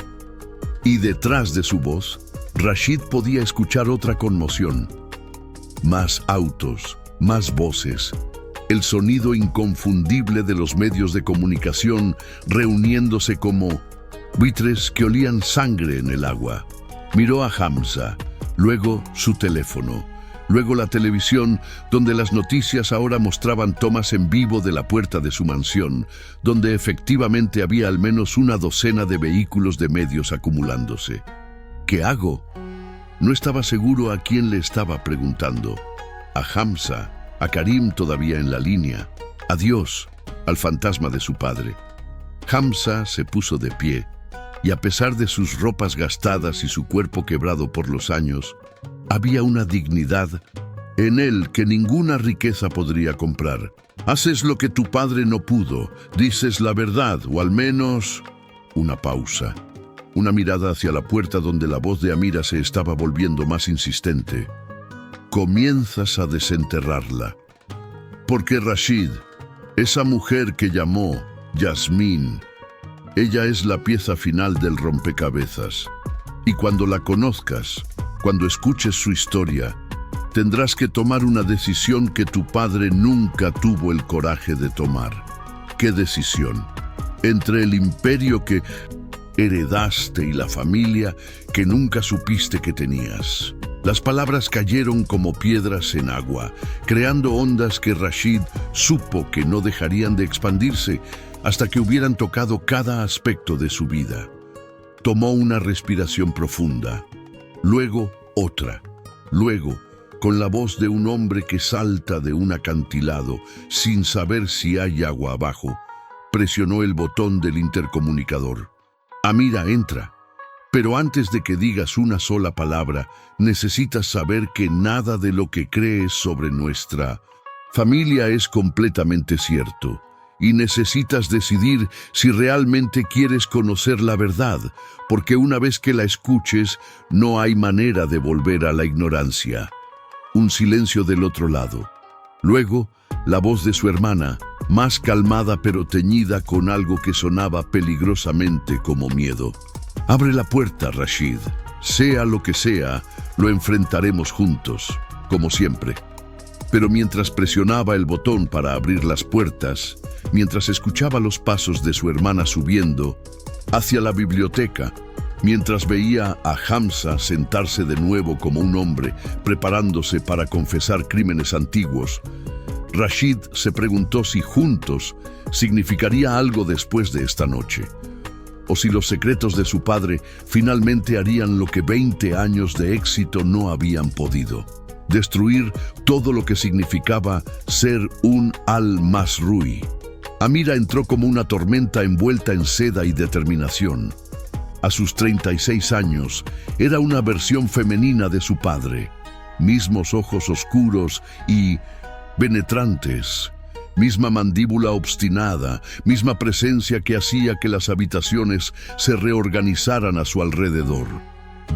Y detrás de su voz, Rashid podía escuchar otra conmoción. Más autos, más voces. el sonido inconfundible de los medios de comunicación reuniéndose como buitres que olían sangre en el agua. Miró a Hamza, luego su teléfono, luego la televisión, donde las noticias ahora mostraban tomas en vivo de la puerta de su mansión, donde efectivamente había al menos una docena de vehículos de medios acumulándose. ¿Qué hago? No estaba seguro a quién le estaba preguntando. A Hamza, a Karim todavía en la línea, a Dios, al fantasma de su padre. Hamza se puso de pie, y a pesar de sus ropas gastadas y su cuerpo quebrado por los años, había una dignidad en él que ninguna riqueza podría comprar. Haces lo que tu padre no pudo, dices la verdad, o al menos... Una pausa, una mirada hacia la puerta donde la voz de Amira se estaba volviendo más insistente. Comienzas a desenterrarla. Porque Rashid, esa mujer que llamó Yasmín, ella es la pieza final del rompecabezas. Y cuando la conozcas, cuando escuches su historia, tendrás que tomar una decisión que tu padre nunca tuvo el coraje de tomar. ¿Qué decisión? Entre el imperio que heredaste y la familia que nunca supiste que tenías. Las palabras cayeron como piedras en agua, creando ondas que Rashid supo que no dejarían de expandirse hasta que hubieran tocado cada aspecto de su vida. Tomó una respiración profunda, luego otra, luego, con la voz de un hombre que salta de un acantilado sin saber si hay agua abajo, presionó el botón del intercomunicador. Amira, entra. Pero antes de que digas una sola palabra, necesitas saber que nada de lo que crees sobre nuestra familia es completamente cierto. Y necesitas decidir si realmente quieres conocer la verdad, porque una vez que la escuches, no hay manera de volver a la ignorancia. Un silencio del otro lado. Luego, la voz de su hermana, más calmada pero teñida con algo que sonaba peligrosamente como miedo. Abre la puerta, Rashid. Sea lo que sea, lo enfrentaremos juntos, como siempre. Pero mientras presionaba el botón para abrir las puertas, mientras escuchaba los pasos de su hermana subiendo hacia la biblioteca, mientras veía a Hamza sentarse de nuevo como un hombre, preparándose para confesar crímenes antiguos, Rashid se preguntó si juntos significaría algo después de esta noche, o si los secretos de su padre finalmente harían lo que 20 años de éxito no habían podido. Destruir todo lo que significaba ser un al-Masrui. Amira entró como una tormenta envuelta en seda y determinación. A sus 36 años, era una versión femenina de su padre. Mismos ojos oscuros y penetrantes, misma mandíbula obstinada, misma presencia que hacía que las habitaciones se reorganizaran a su alrededor.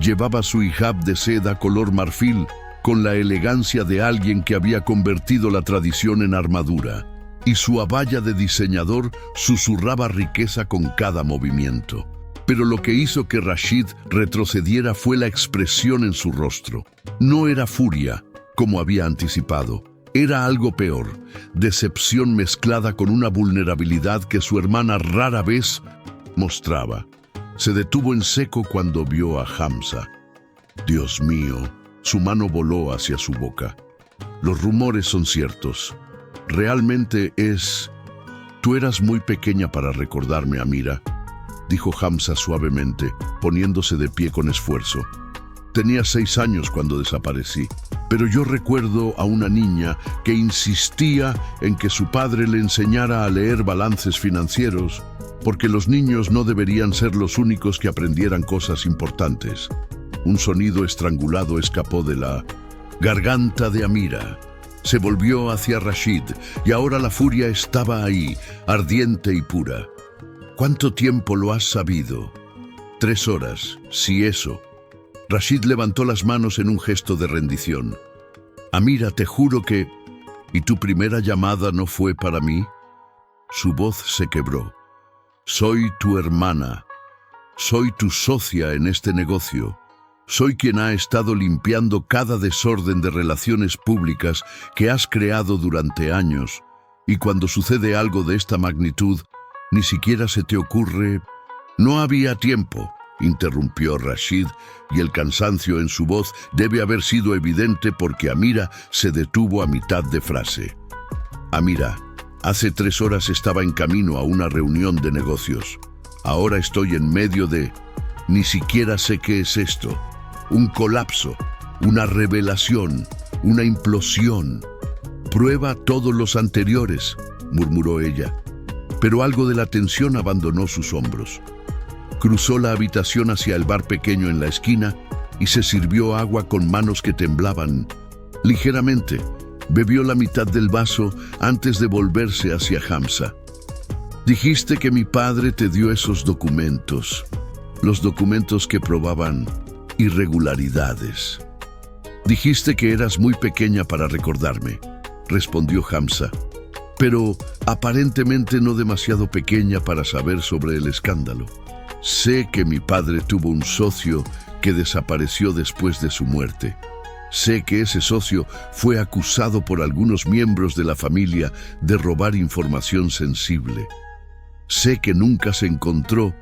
Llevaba su hijab de seda color marfil con la elegancia de alguien que había convertido la tradición en armadura, y su abaya de diseñador susurraba riqueza con cada movimiento. Pero lo que hizo que Rashid retrocediera fue la expresión en su rostro. No era furia, como había anticipado. Era algo peor, decepción mezclada con una vulnerabilidad que su hermana rara vez mostraba. Se detuvo en seco cuando vio a Hamza. Dios mío, su mano voló hacia su boca. Los rumores son ciertos. Realmente es... Tú eras muy pequeña para recordarme, Amira, dijo Hamza suavemente, poniéndose de pie con esfuerzo. Tenía 6 años cuando desaparecí, pero yo recuerdo a una niña que insistía en que su padre le enseñara a leer balances financieros, porque los niños no deberían ser los únicos que aprendieran cosas importantes. Un sonido estrangulado escapó de la garganta de Amira. Se volvió hacia Rashid, y ahora la furia estaba ahí, ardiente y pura. ¿Cuánto tiempo lo has sabido? 3 horas, si eso. Rashid levantó las manos en un gesto de rendición. Amira, te juro que... ¿Y tu primera llamada no fue para mí? Su voz se quebró. Soy tu hermana. Soy tu socia en este negocio. Soy quien ha estado limpiando cada desorden de relaciones públicas que has creado durante años, Y cuando sucede algo de esta magnitud, ni siquiera se te ocurre... No había tiempo, interrumpió Rashid, y el cansancio en su voz debe haber sido evidente porque Amira se detuvo a mitad de frase. Amira, hace 3 horas estaba en camino a una reunión de negocios. Ahora estoy en medio de... Ni siquiera sé qué es esto. Un colapso, una revelación, una implosión. Prueba todos los anteriores, murmuró ella. Pero algo de la tensión abandonó sus hombros. Cruzó la habitación hacia el bar pequeño en la esquina y se sirvió agua con manos que temblaban. Ligeramente, bebió la mitad del vaso antes de volverse hacia Hamza. Dijiste que mi padre te dio esos documentos, los documentos que probaban irregularidades. Dijiste que eras muy pequeña para recordarme, respondió Hamza, pero aparentemente no demasiado pequeña para saber sobre el escándalo. Sé que mi padre tuvo un socio que desapareció después de su muerte. Sé que ese socio fue acusado por algunos miembros de la familia de robar información sensible. Sé que nunca se encontró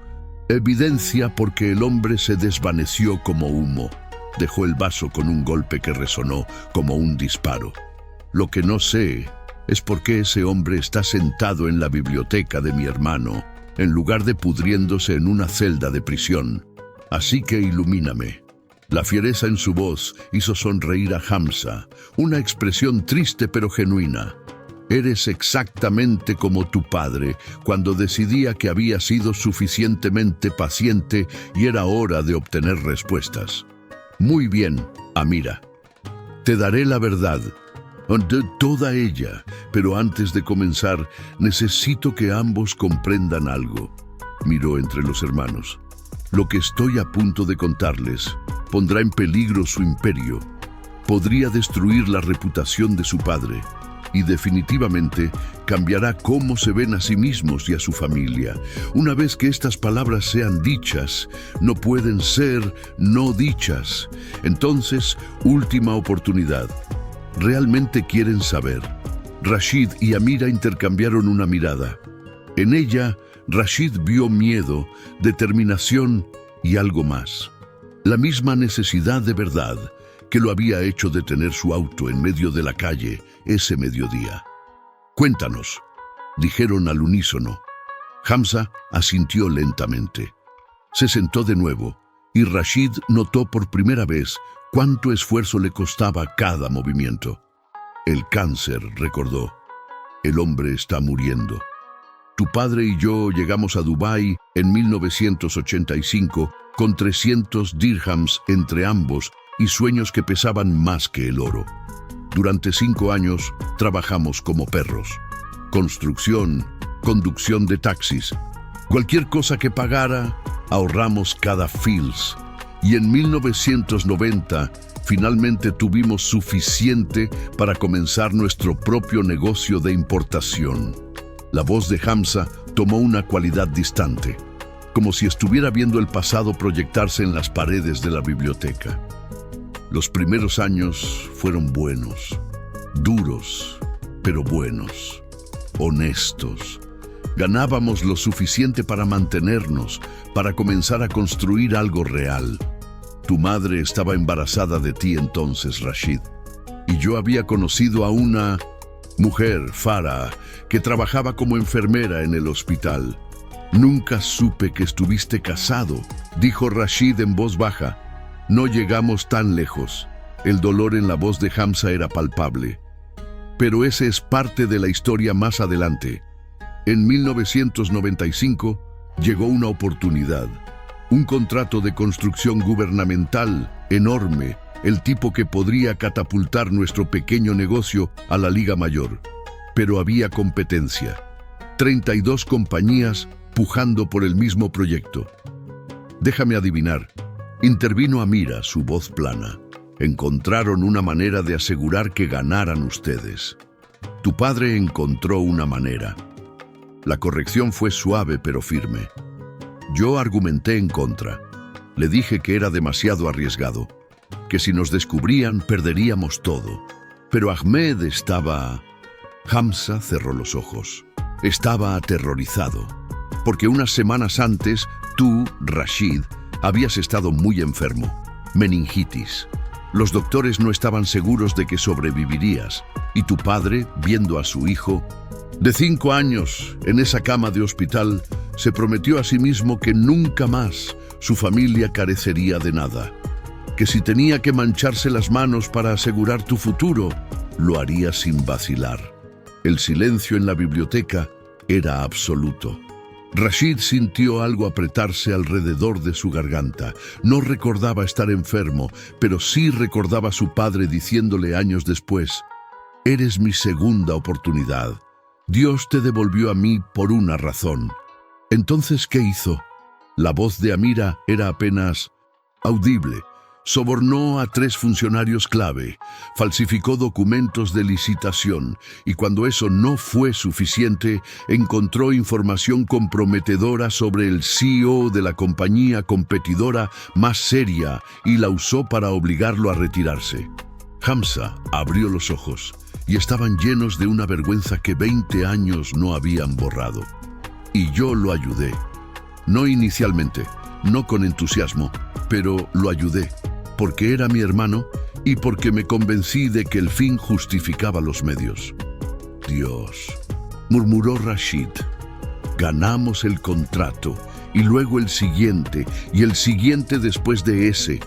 evidencia porque el hombre se desvaneció como humo. Dejó el vaso con un golpe que resonó como un disparo. Lo que no sé es por qué ese hombre está sentado en la biblioteca de mi hermano, en lugar de pudriéndose en una celda de prisión. Así que ilumíname. La fiereza en su voz hizo sonreír a Hamza, una expresión triste pero genuina. Eres exactamente como tu padre cuando decidía que había sido suficientemente paciente y era hora de obtener respuestas. Muy bien, Amira. Te daré la verdad, de toda ella, pero antes de comenzar, necesito que ambos comprendan algo. Miró entre los hermanos. Lo que estoy a punto de contarles pondrá en peligro su imperio. Podría destruir la reputación de su padre y definitivamente cambiará cómo se ven a sí mismos y a su familia. Una vez que estas palabras sean dichas, no pueden ser no dichas. Entonces, última oportunidad. ¿Realmente quieren saber? Rashid y Amira intercambiaron una mirada. En ella, Rashid vio miedo, determinación y algo más. La misma necesidad de verdad que lo había hecho detener su auto en medio de la calle ese mediodía. Cuéntanos, dijeron al unísono. Hamza asintió lentamente. Se sentó de nuevo y Rashid notó por primera vez cuánto esfuerzo le costaba cada movimiento. El cáncer, recordó. El hombre está muriendo. Tu padre y yo llegamos a Dubái en 1985 con 300 dirhams entre ambos y sueños que pesaban más que el oro. Durante 5 años trabajamos como perros. Construcción, conducción de taxis. Cualquier cosa que pagara, ahorramos cada fils. Y en 1990, finalmente tuvimos suficiente para comenzar nuestro propio negocio de importación. La voz de Hamza tomó una cualidad distante, como si estuviera viendo el pasado proyectarse en las paredes de la biblioteca. Los primeros años fueron buenos, duros, pero buenos, honestos. Ganábamos lo suficiente para mantenernos, para comenzar a construir algo real. Tu madre estaba embarazada de ti entonces, Rashid, y yo había conocido a una mujer, Farah, que trabajaba como enfermera en el hospital. Nunca supe que estuviste casado, dijo Rashid en voz baja. No llegamos tan lejos. El dolor en la voz de Hamza era palpable. Pero ese es parte de la historia más adelante. En 1995 llegó una oportunidad. Un contrato de construcción gubernamental enorme, el tipo que podría catapultar nuestro pequeño negocio a la Liga Mayor. Pero había competencia. 32 compañías pujando por el mismo proyecto. Déjame adivinar. Intervino Amira, su voz plana. Encontraron una manera de asegurar que ganaran ustedes. Tu padre encontró una manera. La corrección fue suave pero firme. Yo argumenté en contra. Le dije que era demasiado arriesgado, que si nos descubrían perderíamos todo. Pero Ahmed estaba... Hamza cerró los ojos. Estaba aterrorizado, porque unas semanas antes, tú, Rashid, habías estado muy enfermo. Meningitis. Los doctores no estaban seguros de que sobrevivirías, y tu padre, viendo a su hijo, de 5 años, en esa cama de hospital, se prometió a sí mismo que nunca más su familia carecería de nada, que si tenía que mancharse las manos para asegurar tu futuro, lo haría sin vacilar. El silencio en la biblioteca era absoluto. Rashid sintió algo apretarse alrededor de su garganta. No recordaba estar enfermo, pero sí recordaba a su padre diciéndole años después: «Eres mi segunda oportunidad. Dios te devolvió a mí por una razón». Entonces, ¿qué hizo? La voz de Amira era apenas audible. Sobornó a 3 funcionarios clave, falsificó documentos de licitación y cuando eso no fue suficiente, encontró información comprometedora sobre el CEO de la compañía competidora más seria y la usó para obligarlo a retirarse. Hamza abrió los ojos y estaban llenos de una vergüenza que 20 años no habían borrado. Y yo lo ayudé. No inicialmente, no con entusiasmo, pero lo ayudé. Porque era mi hermano y porque me convencí de que el fin justificaba los medios. Dios, murmuró Rashid. Ganamos el contrato y luego el siguiente y el siguiente después de ese.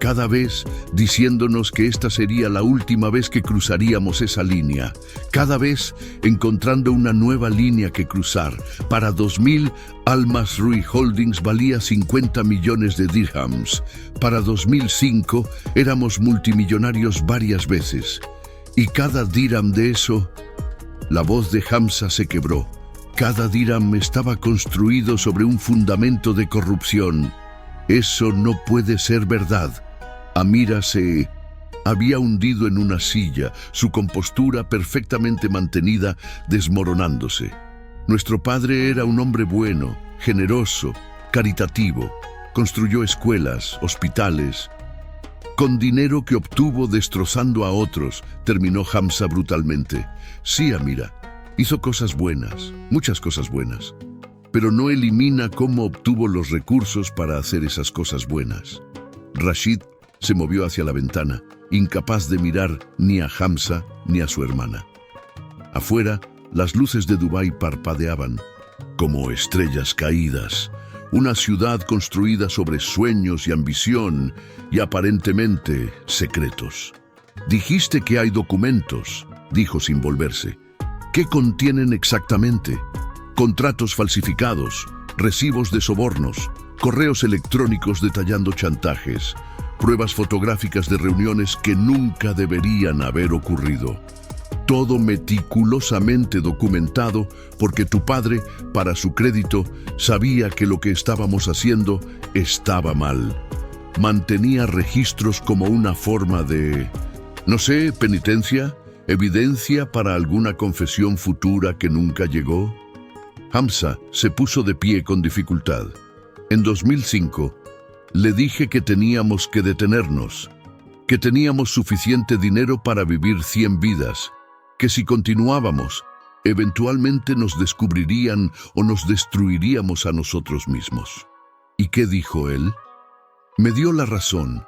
Cada vez diciéndonos que esta sería la última vez que cruzaríamos esa línea. Cada vez encontrando una nueva línea que cruzar. Para 2000, Al-Masrui Holdings valía 50 millones de dirhams. Para 2005, éramos multimillonarios varias veces. Y cada dirham de eso... La voz de Hamza se quebró. Cada dirham estaba construido sobre un fundamento de corrupción. Eso no puede ser verdad. Amira se había hundido en una silla, su compostura perfectamente mantenida, desmoronándose. Nuestro padre era un hombre bueno, generoso, caritativo. Construyó escuelas, hospitales. Con dinero que obtuvo destrozando a otros, terminó Hamza brutalmente. Sí, Amira, hizo cosas buenas, muchas cosas buenas, pero no elimina cómo obtuvo los recursos para hacer esas cosas buenas. Rashid se movió hacia la ventana, incapaz de mirar ni a Hamza ni a su hermana. Afuera, las luces de Dubái parpadeaban, como estrellas caídas. Una ciudad construida sobre sueños y ambición, y aparentemente secretos. «Dijiste que hay documentos», dijo sin volverse. «¿Qué contienen exactamente?» «Contratos falsificados, recibos de sobornos, correos electrónicos detallando chantajes, pruebas fotográficas de reuniones que nunca deberían haber ocurrido. Todo meticulosamente documentado porque tu padre, para su crédito, sabía que lo que estábamos haciendo estaba mal. Mantenía registros como una forma de, no sé, penitencia, evidencia para alguna confesión futura que nunca llegó». Hamza se puso de pie con dificultad. En 2005, le dije que teníamos que detenernos, que teníamos suficiente dinero para vivir 100 vidas, que si continuábamos, eventualmente nos descubrirían o nos destruiríamos a nosotros mismos. ¿Y qué dijo él? Me dio la razón.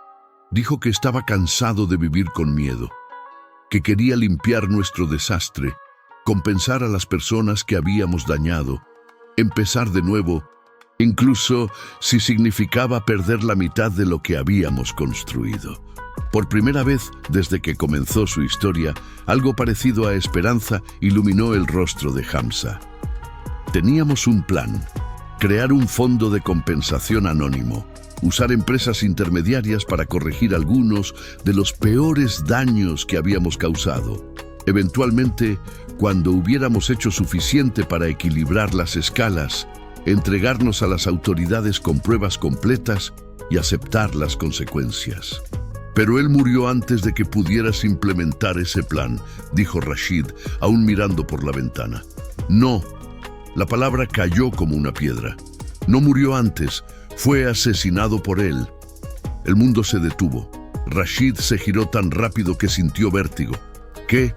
Dijo que estaba cansado de vivir con miedo, que quería limpiar nuestro desastre, compensar a las personas que habíamos dañado, empezar de nuevo, incluso si significaba perder la mitad de lo que habíamos construido. Por primera vez desde que comenzó su historia, algo parecido a esperanza iluminó el rostro de Hamza. Teníamos un plan: crear un fondo de compensación anónimo, usar empresas intermediarias para corregir algunos de los peores daños que habíamos causado. Eventualmente, cuando hubiéramos hecho suficiente para equilibrar las escalas, entregarnos a las autoridades con pruebas completas y aceptar las consecuencias. Pero él murió antes de que pudieras implementar ese plan, dijo Rashid, aún mirando por la ventana. No, la palabra cayó como una piedra. No murió antes, fue asesinado por él. El mundo se detuvo. Rashid se giró tan rápido que sintió vértigo. ¿Qué?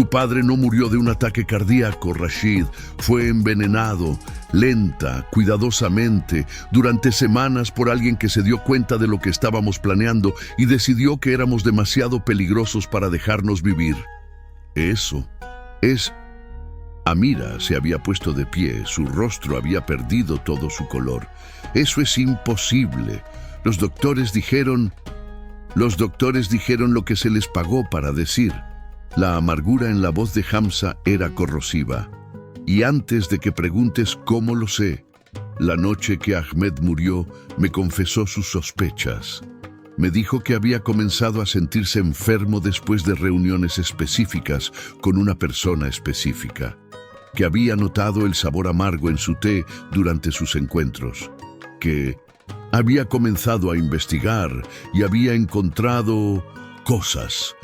Tu padre no murió de un ataque cardíaco, Rashid. Fue envenenado, lenta, cuidadosamente, durante semanas por alguien que se dio cuenta de lo que estábamos planeando y decidió que éramos demasiado peligrosos para dejarnos vivir. Eso es... Amira se había puesto de pie, su rostro había perdido todo su color. Eso es imposible. Los doctores dijeron lo que se les pagó para decir. La amargura en la voz de Hamza era corrosiva. Y antes de que preguntes cómo lo sé, la noche que Ahmed murió me confesó sus sospechas. Me dijo que había comenzado a sentirse enfermo después de reuniones específicas con una persona específica, que había notado el sabor amargo en su té durante sus encuentros, que había comenzado a investigar y había encontrado cosas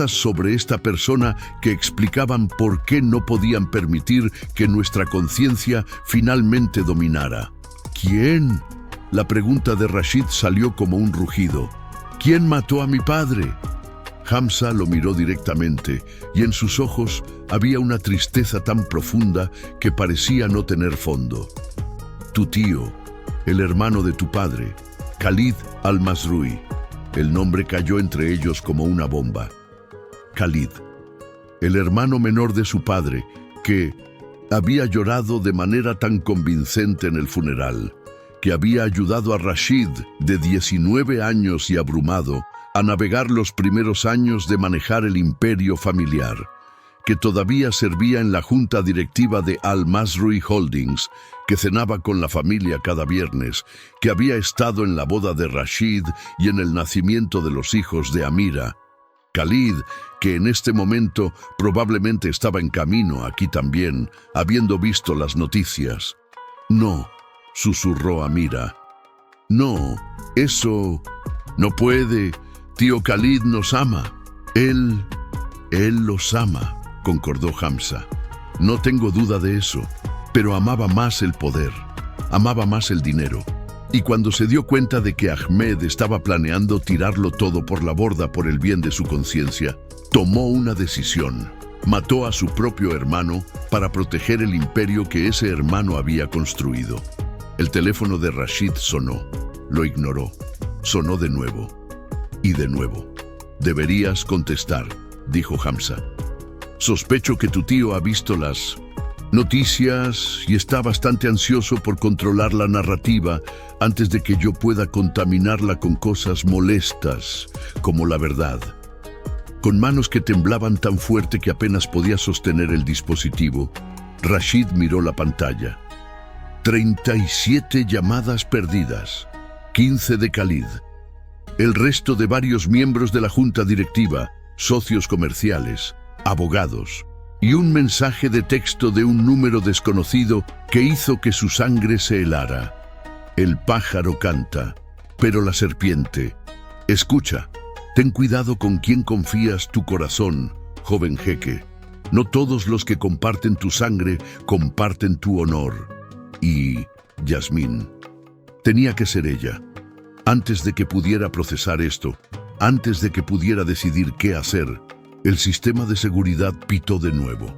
sobre esta persona que explicaban por qué no podían permitir que nuestra conciencia finalmente dominara. ¿Quién? La pregunta de Rashid salió como un rugido. ¿Quién mató a mi padre? Hamza lo miró directamente y en sus ojos había una tristeza tan profunda que parecía no tener fondo. Tu tío, el hermano de tu padre, Khalid al-Masrui. El nombre cayó entre ellos como una bomba. Khalid, el hermano menor de su padre, que había llorado de manera tan convincente en el funeral, que había ayudado a Rashid, de 19 años y abrumado, a navegar los primeros años de manejar el imperio familiar, que todavía servía en la junta directiva de Al-Masrui Holdings, que cenaba con la familia cada viernes, que había estado en la boda de Rashid y en el nacimiento de los hijos de Amira. Khalid, que en este momento probablemente estaba en camino aquí también, habiendo visto las noticias. No, susurró Amira. No, eso no puede. Tío Khalid nos ama. Él los ama, concordó Hamza. No tengo duda de eso, pero amaba más el poder, amaba más el dinero. Y cuando se dio cuenta de que Ahmed estaba planeando tirarlo todo por la borda por el bien de su conciencia, tomó una decisión. Mató a su propio hermano para proteger el imperio que ese hermano había construido. El teléfono de Rashid sonó. Lo ignoró. Sonó de nuevo. Y de nuevo. Deberías contestar, dijo Hamza. Sospecho que tu tío ha visto las noticias y está bastante ansioso por controlar la narrativa antes de que yo pueda contaminarla con cosas molestas, como la verdad. Con manos que temblaban tan fuerte que apenas podía sostener el dispositivo, Rashid miró la pantalla. 37 llamadas perdidas, 15 de Khalid. El resto de varios miembros de la junta directiva, socios comerciales, abogados, y un mensaje de texto de un número desconocido que hizo que su sangre se helara. El pájaro canta, pero la serpiente. Escucha, ten cuidado con quién confías tu corazón, joven jeque. No todos los que comparten tu sangre comparten tu honor. Y Yasmín. Tenía que ser ella. Antes de que pudiera procesar esto, antes de que pudiera decidir qué hacer, el sistema de seguridad pitó de nuevo.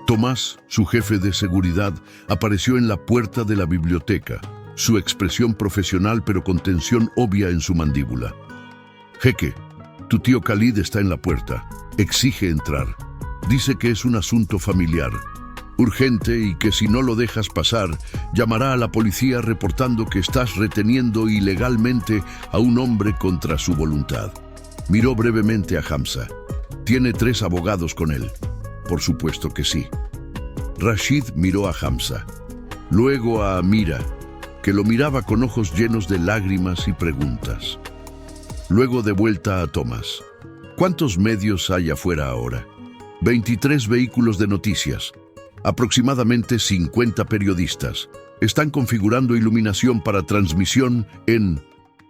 Tomás, su jefe de seguridad, apareció en la puerta de la biblioteca, su expresión profesional pero con tensión obvia en su mandíbula. Jeque, tu tío Khalid está en la puerta. Exige entrar. Dice que es un asunto familiar, urgente y que si no lo dejas pasar, llamará a la policía reportando que estás reteniendo ilegalmente a un hombre contra su voluntad. Miró brevemente a Hamza. ¿Tiene 3 abogados con él? Por supuesto que sí. Rashid miró a Hamza, luego a Amira, que lo miraba con ojos llenos de lágrimas y preguntas. Luego de vuelta a Tomás. ¿Cuántos medios hay afuera ahora? 23 vehículos de noticias. Aproximadamente 50 periodistas. Están configurando iluminación para transmisión en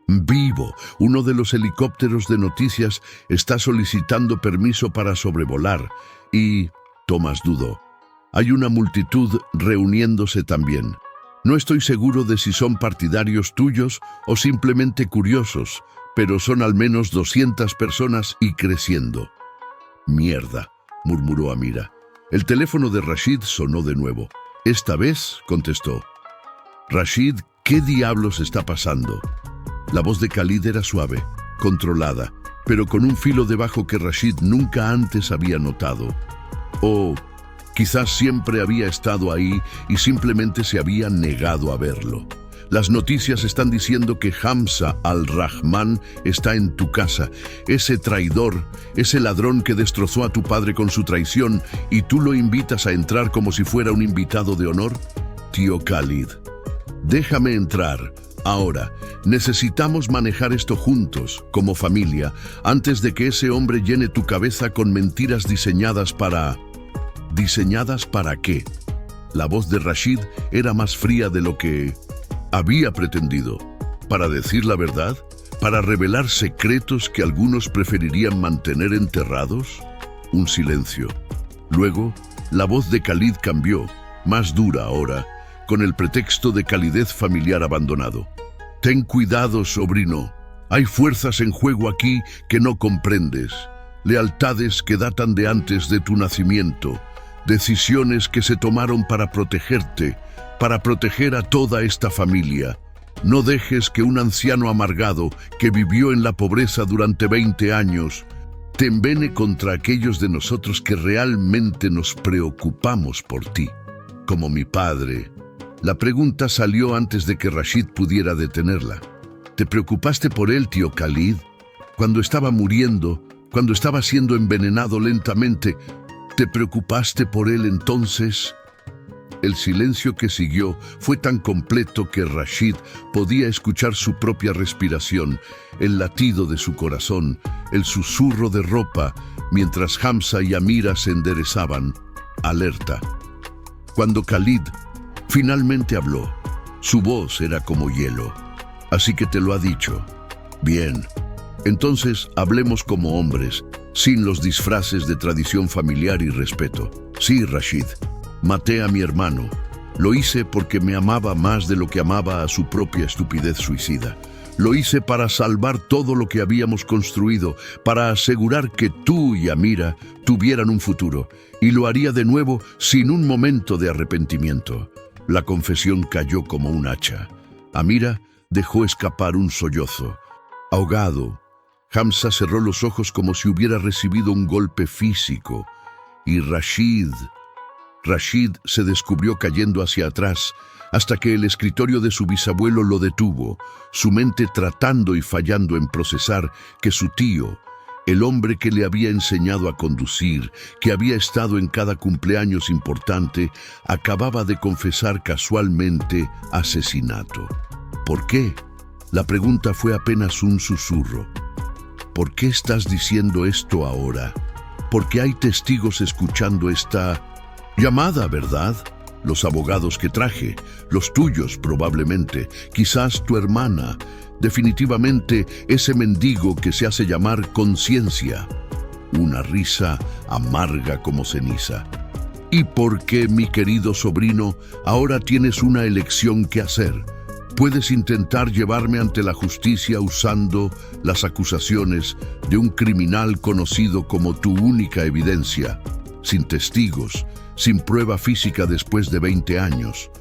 vivo. Uno de los helicópteros de noticias está solicitando permiso para sobrevolar y Tomás dudó. Hay una multitud reuniéndose también. No estoy seguro de si son partidarios tuyos o simplemente curiosos, pero son al menos 200 personas y creciendo. Mierda, murmuró Amira. El teléfono de Rashid sonó de nuevo. Esta vez contestó. Rashid, ¿qué diablos está pasando? La voz de Khalid era suave, controlada, pero con un filo debajo que Rashid nunca antes había notado. O quizás siempre había estado ahí y simplemente se había negado a verlo. Las noticias están diciendo que Hamza al-Rahman está en tu casa, ese traidor, ese ladrón que destrozó a tu padre con su traición, y tú lo invitas a entrar como si fuera un invitado de honor. Tío Khalid, déjame entrar. Ahora, necesitamos manejar esto juntos, como familia, antes de que ese hombre llene tu cabeza con mentiras diseñadas para... ¿Diseñadas para qué? La voz de Rashid era más fría de lo que había pretendido. ¿Para decir la verdad? ¿Para revelar secretos que algunos preferirían mantener enterrados? Un silencio. Luego, la voz de Khalid cambió, más dura ahora, con el pretexto de calidez familiar abandonado. Ten cuidado, sobrino. Hay fuerzas en juego aquí que no comprendes. Lealtades que datan de antes de tu nacimiento. Decisiones que se tomaron para protegerte, para proteger a toda esta familia. No dejes que un anciano amargado que vivió en la pobreza durante 20 años te envene contra aquellos de nosotros que realmente nos preocupamos por ti, como mi padre. La pregunta salió antes de que Rashid pudiera detenerla. ¿Te preocupaste por él, tío Khalid? Cuando estaba muriendo, cuando estaba siendo envenenado lentamente, ¿te preocupaste por él entonces? El silencio que siguió fue tan completo que Rashid podía escuchar su propia respiración, el latido de su corazón, el susurro de ropa, mientras Hamza y Amira se enderezaban, alerta. Cuando Khalid finalmente habló, su voz era como hielo. Así que te lo ha dicho. Bien, entonces hablemos como hombres, sin los disfraces de tradición familiar y respeto. Sí, Rashid, maté a mi hermano. Lo hice porque me amaba más de lo que amaba a su propia estupidez suicida. Lo hice para salvar todo lo que habíamos construido, para asegurar que tú y Amira tuvieran un futuro, y lo haría de nuevo sin un momento de arrepentimiento. La confesión cayó como un hacha. Amira dejó escapar un sollozo. Ahogado, Hamza cerró los ojos como si hubiera recibido un golpe físico. Y Rashid se descubrió cayendo hacia atrás hasta que el escritorio de su bisabuelo lo detuvo, su mente tratando y fallando en procesar que su tío, el hombre que le había enseñado a conducir, que había estado en cada cumpleaños importante, acababa de confesar casualmente asesinato. ¿Por qué? La pregunta fue apenas un susurro. ¿Por qué estás diciendo esto ahora? Porque hay testigos escuchando esta llamada, ¿verdad? Los abogados que traje, los tuyos probablemente, quizás tu hermana, definitivamente ese mendigo que se hace llamar Conciencia. Una risa amarga como ceniza. ¿Y por qué, mi querido sobrino, ahora tienes una elección que hacer? Puedes intentar llevarme ante la justicia usando las acusaciones de un criminal conocido como tu única evidencia, sin testigos, sin prueba física después de 20 años.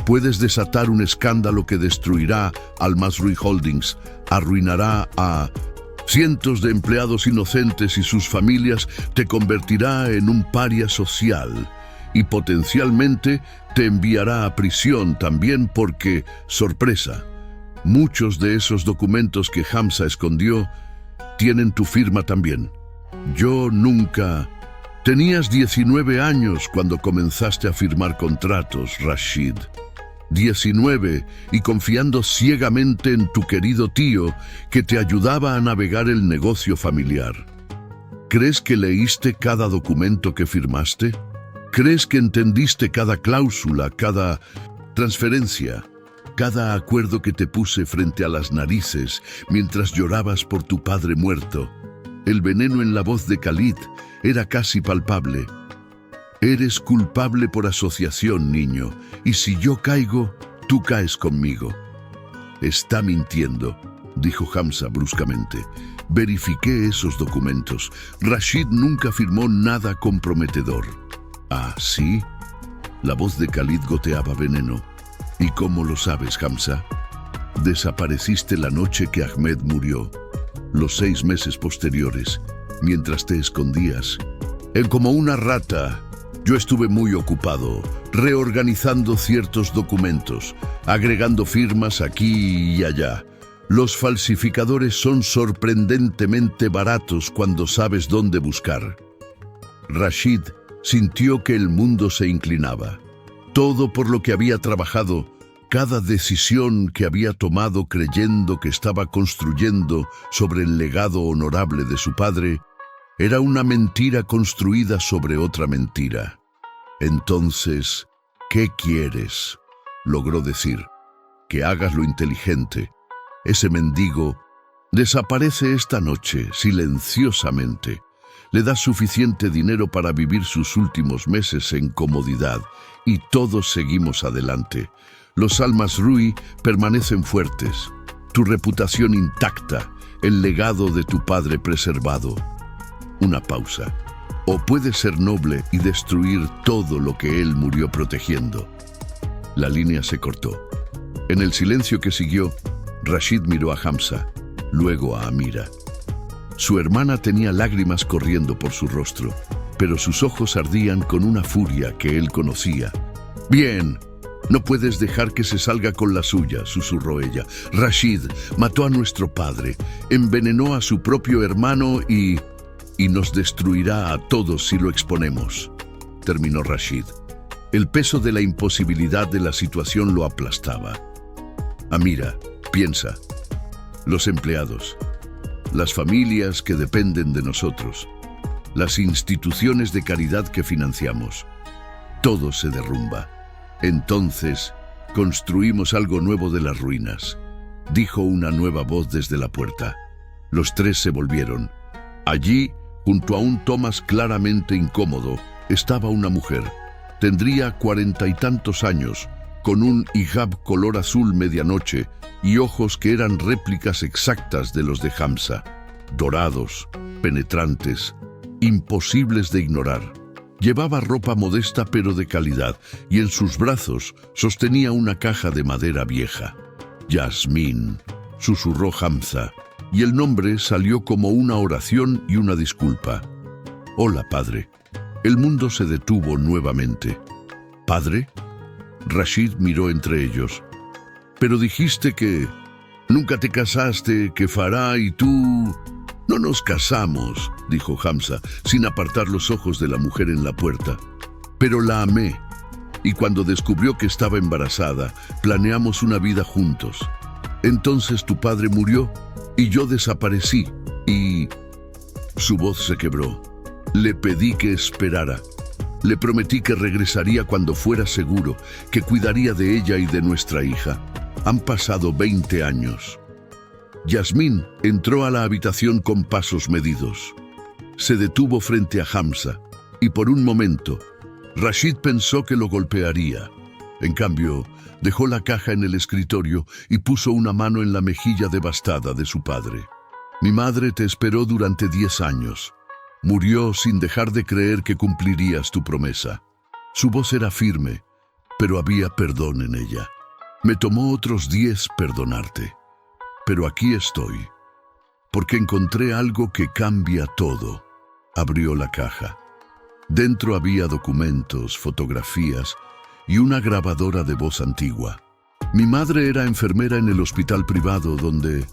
Puedes desatar un escándalo que destruirá al Masrui Holdings, arruinará a cientos de empleados inocentes y sus familias, te convertirá en un paria social y potencialmente te enviará a prisión también porque, sorpresa, muchos de esos documentos que Hamza escondió tienen tu firma también. Yo nunca... Tenías 19 años cuando comenzaste a firmar contratos, Rashid. 19, y confiando ciegamente en tu querido tío que te ayudaba a navegar el negocio familiar. ¿Crees que leíste cada documento que firmaste? ¿Crees que entendiste cada cláusula, cada transferencia, cada acuerdo que te puse frente a las narices mientras llorabas por tu padre muerto? El veneno en la voz de Khalid era casi palpable. Eres culpable por asociación, niño, y si yo caigo, tú caes conmigo. Está mintiendo. dijo Hamza bruscamente. Verifiqué esos documentos. Rashid nunca firmó nada comprometedor. ¿Ah, sí? La voz de Khalid goteaba veneno. ¿Y cómo lo sabes, Hamza? Desapareciste la noche que Ahmed murió, los 6 meses posteriores, mientras te escondías. Como una rata, yo estuve muy ocupado, reorganizando ciertos documentos, agregando firmas aquí y allá. Los falsificadores son sorprendentemente baratos cuando sabes dónde buscar. Rashid sintió que el mundo se inclinaba. Todo por lo que había trabajado, cada decisión que había tomado creyendo que estaba construyendo sobre el legado honorable de su padre, era una mentira construida sobre otra mentira. Entonces, ¿qué quieres? Logró decir. Que hagas lo inteligente. Ese mendigo desaparece esta noche, silenciosamente. Le das suficiente dinero para vivir sus últimos meses en comodidad y todos seguimos adelante. Los Al-Masrui permanecen fuertes, tu reputación intacta, el legado de tu padre preservado. Una pausa. O puedes ser noble y destruir todo lo que él murió protegiendo. La línea se cortó. En el silencio que siguió, Rashid miró a Hamza, luego a Amira. Su hermana tenía lágrimas corriendo por su rostro, pero sus ojos ardían con una furia que él conocía. «Bien, no puedes dejar que se salga con la suya», susurró ella. «Rashid mató a nuestro padre, envenenó a su propio hermano y nos destruirá a todos si lo exponemos», terminó Rashid. El peso de la imposibilidad de la situación lo aplastaba. Amira, piensa. Los empleados, las familias que dependen de nosotros, las instituciones de caridad que financiamos. Todo se derrumba. Entonces, construimos algo nuevo de las ruinas, dijo una nueva voz desde la puerta. Los 3 se volvieron. Allí, junto a un Thomas claramente incómodo, estaba una mujer. Tendría 40 y tantos años, con un hijab color azul medianoche y ojos que eran réplicas exactas de los de Hamza, dorados, penetrantes, imposibles de ignorar. Llevaba ropa modesta pero de calidad y en sus brazos sostenía una caja de madera vieja. «Yasmín», susurró Hamza, y el nombre salió como una oración y una disculpa. «Hola, padre». El mundo se detuvo nuevamente. «¿Padre?» Rashid miró entre ellos. «Pero dijiste que nunca te casaste, que Farah y tú...» «No nos casamos», dijo Hamza, sin apartar los ojos de la mujer en la puerta. «Pero la amé, y cuando descubrió que estaba embarazada, planeamos una vida juntos. Entonces tu padre murió, y yo desaparecí, y...» Su voz se quebró. «Le pedí que esperara. Le prometí que regresaría cuando fuera seguro, que cuidaría de ella y de nuestra hija. Han pasado 20 años». Yasmín entró a la habitación con pasos medidos. Se detuvo frente a Hamza, y por un momento, Rashid pensó que lo golpearía. En cambio, dejó la caja en el escritorio y puso una mano en la mejilla devastada de su padre. «Mi madre te esperó durante 10 años. Murió sin dejar de creer que cumplirías tu promesa». Su voz era firme, pero había perdón en ella. «Me tomó otros 10 perdonarte. Pero aquí estoy, porque encontré algo que cambia todo». Abrió la caja. Dentro había documentos, fotografías y una grabadora de voz antigua. «Mi madre era enfermera en el hospital privado donde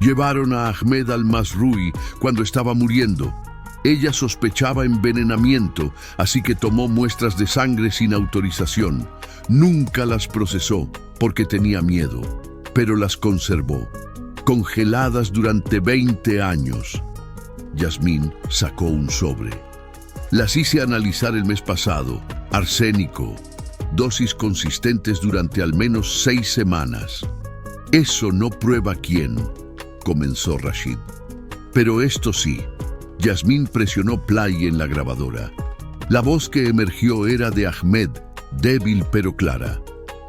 llevaron a Ahmed Al-Masrui cuando estaba muriendo. Ella sospechaba envenenamiento, así que tomó muestras de sangre sin autorización. Nunca las procesó porque tenía miedo, pero las conservó, congeladas durante 20 años. Yasmín sacó un sobre. «Las hice analizar el mes pasado. Arsénico. Dosis consistentes durante al menos 6 semanas. Eso no prueba quién», comenzó Rashid. «Pero esto sí». Yasmín presionó play en la grabadora. La voz que emergió era de Ahmed, débil pero clara.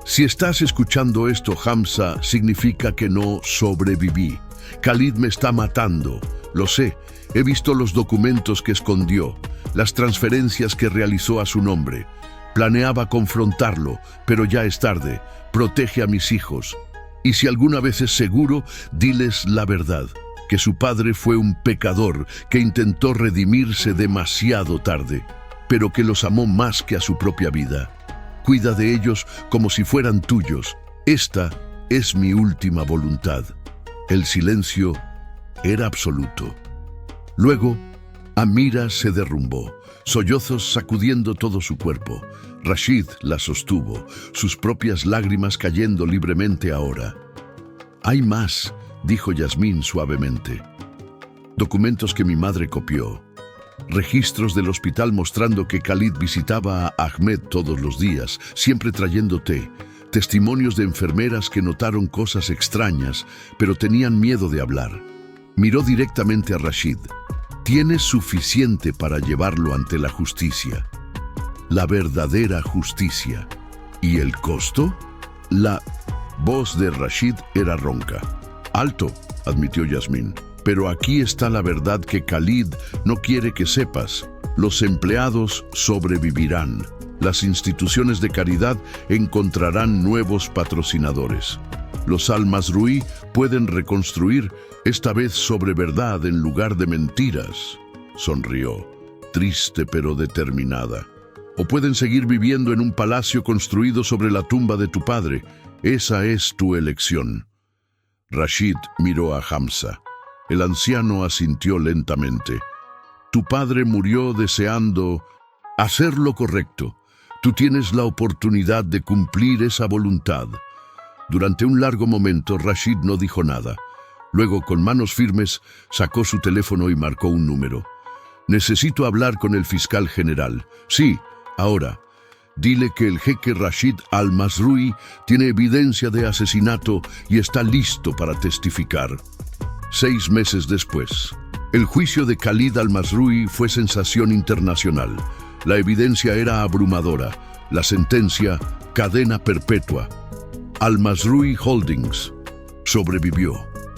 «Si estás escuchando esto, Hamza, significa que no sobreviví. Khalid me está matando. Lo sé, he visto los documentos que escondió, las transferencias que realizó a su nombre. Planeaba confrontarlo, pero ya es tarde. Protege a mis hijos. Y si alguna vez es seguro, diles la verdad, que su padre fue un pecador que intentó redimirse demasiado tarde, pero que los amó más que a su propia vida. Cuida de ellos como si fueran tuyos. Esta es mi última voluntad. El silencio era absoluto. Luego, Amira se derrumbó, sollozos sacudiendo todo su cuerpo. Rashid la sostuvo, sus propias lágrimas cayendo libremente ahora. «Hay más», dijo Yasmín suavemente. «Documentos que mi madre copió. Registros del hospital mostrando que Khalid visitaba a Ahmed todos los días, siempre trayendo té. Testimonios de enfermeras que notaron cosas extrañas, pero tenían miedo de hablar». Miró directamente a Rashid. «Tienes suficiente para llevarlo ante la justicia. La verdadera justicia. ¿Y el costo?» La voz de Rashid era ronca. «Alto», admitió Yasmín. «Pero aquí está la verdad que Khalid no quiere que sepas. Los empleados sobrevivirán. Las instituciones de caridad encontrarán nuevos patrocinadores. Los Al-Masrui pueden reconstruir, esta vez sobre verdad en lugar de mentiras». Sonrió, triste pero determinada. «O pueden seguir viviendo en un palacio construido sobre la tumba de tu padre. Esa es tu elección». Rashid miró a Hamza. El anciano asintió lentamente. «Tu padre murió deseando hacer lo correcto. Tú tienes la oportunidad de cumplir esa voluntad». Durante un largo momento, Rashid no dijo nada. Luego, con manos firmes, sacó su teléfono y marcó un número. «Necesito hablar con el fiscal general». «Sí, ahora. Dile que el jeque Rashid Al-Masrui tiene evidencia de asesinato y está listo para testificar». 6 meses después, el juicio de Khalid Al-Masrui fue sensación internacional. La evidencia era abrumadora. La sentencia, cadena perpetua. Al-Masrui Holdings sobrevivió,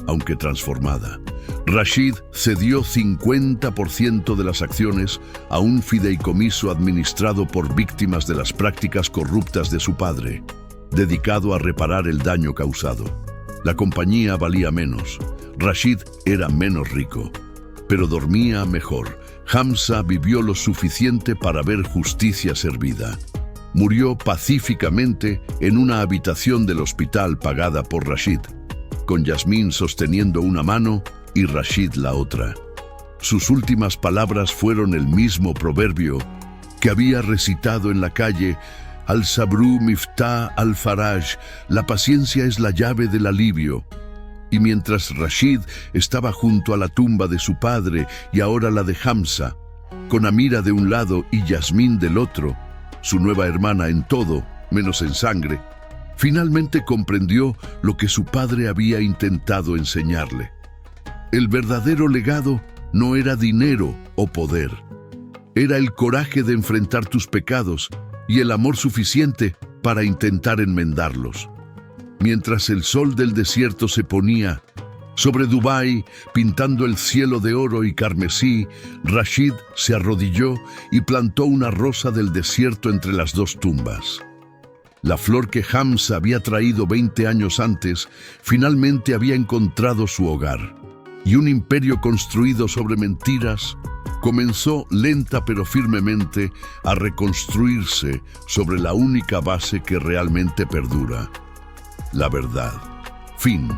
aunque transformada. Rashid cedió 50% de las acciones a un fideicomiso administrado por víctimas de las prácticas corruptas de su padre, dedicado a reparar el daño causado. La compañía valía menos. Rashid era menos rico, pero dormía mejor. Hamza vivió lo suficiente para ver justicia servida. Murió pacíficamente en una habitación del hospital pagada por Rashid, con Yasmín sosteniendo una mano y Rashid la otra. Sus últimas palabras fueron el mismo proverbio que había recitado en la calle: «Al-Sabru miftah al-Faraj», la paciencia es la llave del alivio. Y mientras Rashid estaba junto a la tumba de su padre y ahora la de Hamza, con Amira de un lado y Yasmín del otro, su nueva hermana en todo, menos en sangre, finalmente comprendió lo que su padre había intentado enseñarle. El verdadero legado no era dinero o poder. Era el coraje de enfrentar tus pecados y el amor suficiente para intentar enmendarlos. Mientras el sol del desierto se ponía sobre Dubái, pintando el cielo de oro y carmesí, Rashid se arrodilló y plantó una rosa del desierto entre las 2 tumbas. La flor que Hamza había traído 20 años antes, finalmente había encontrado su hogar. Y un imperio construido sobre mentiras comenzó lenta pero firmemente a reconstruirse sobre la única base que realmente perdura: la verdad. Fin.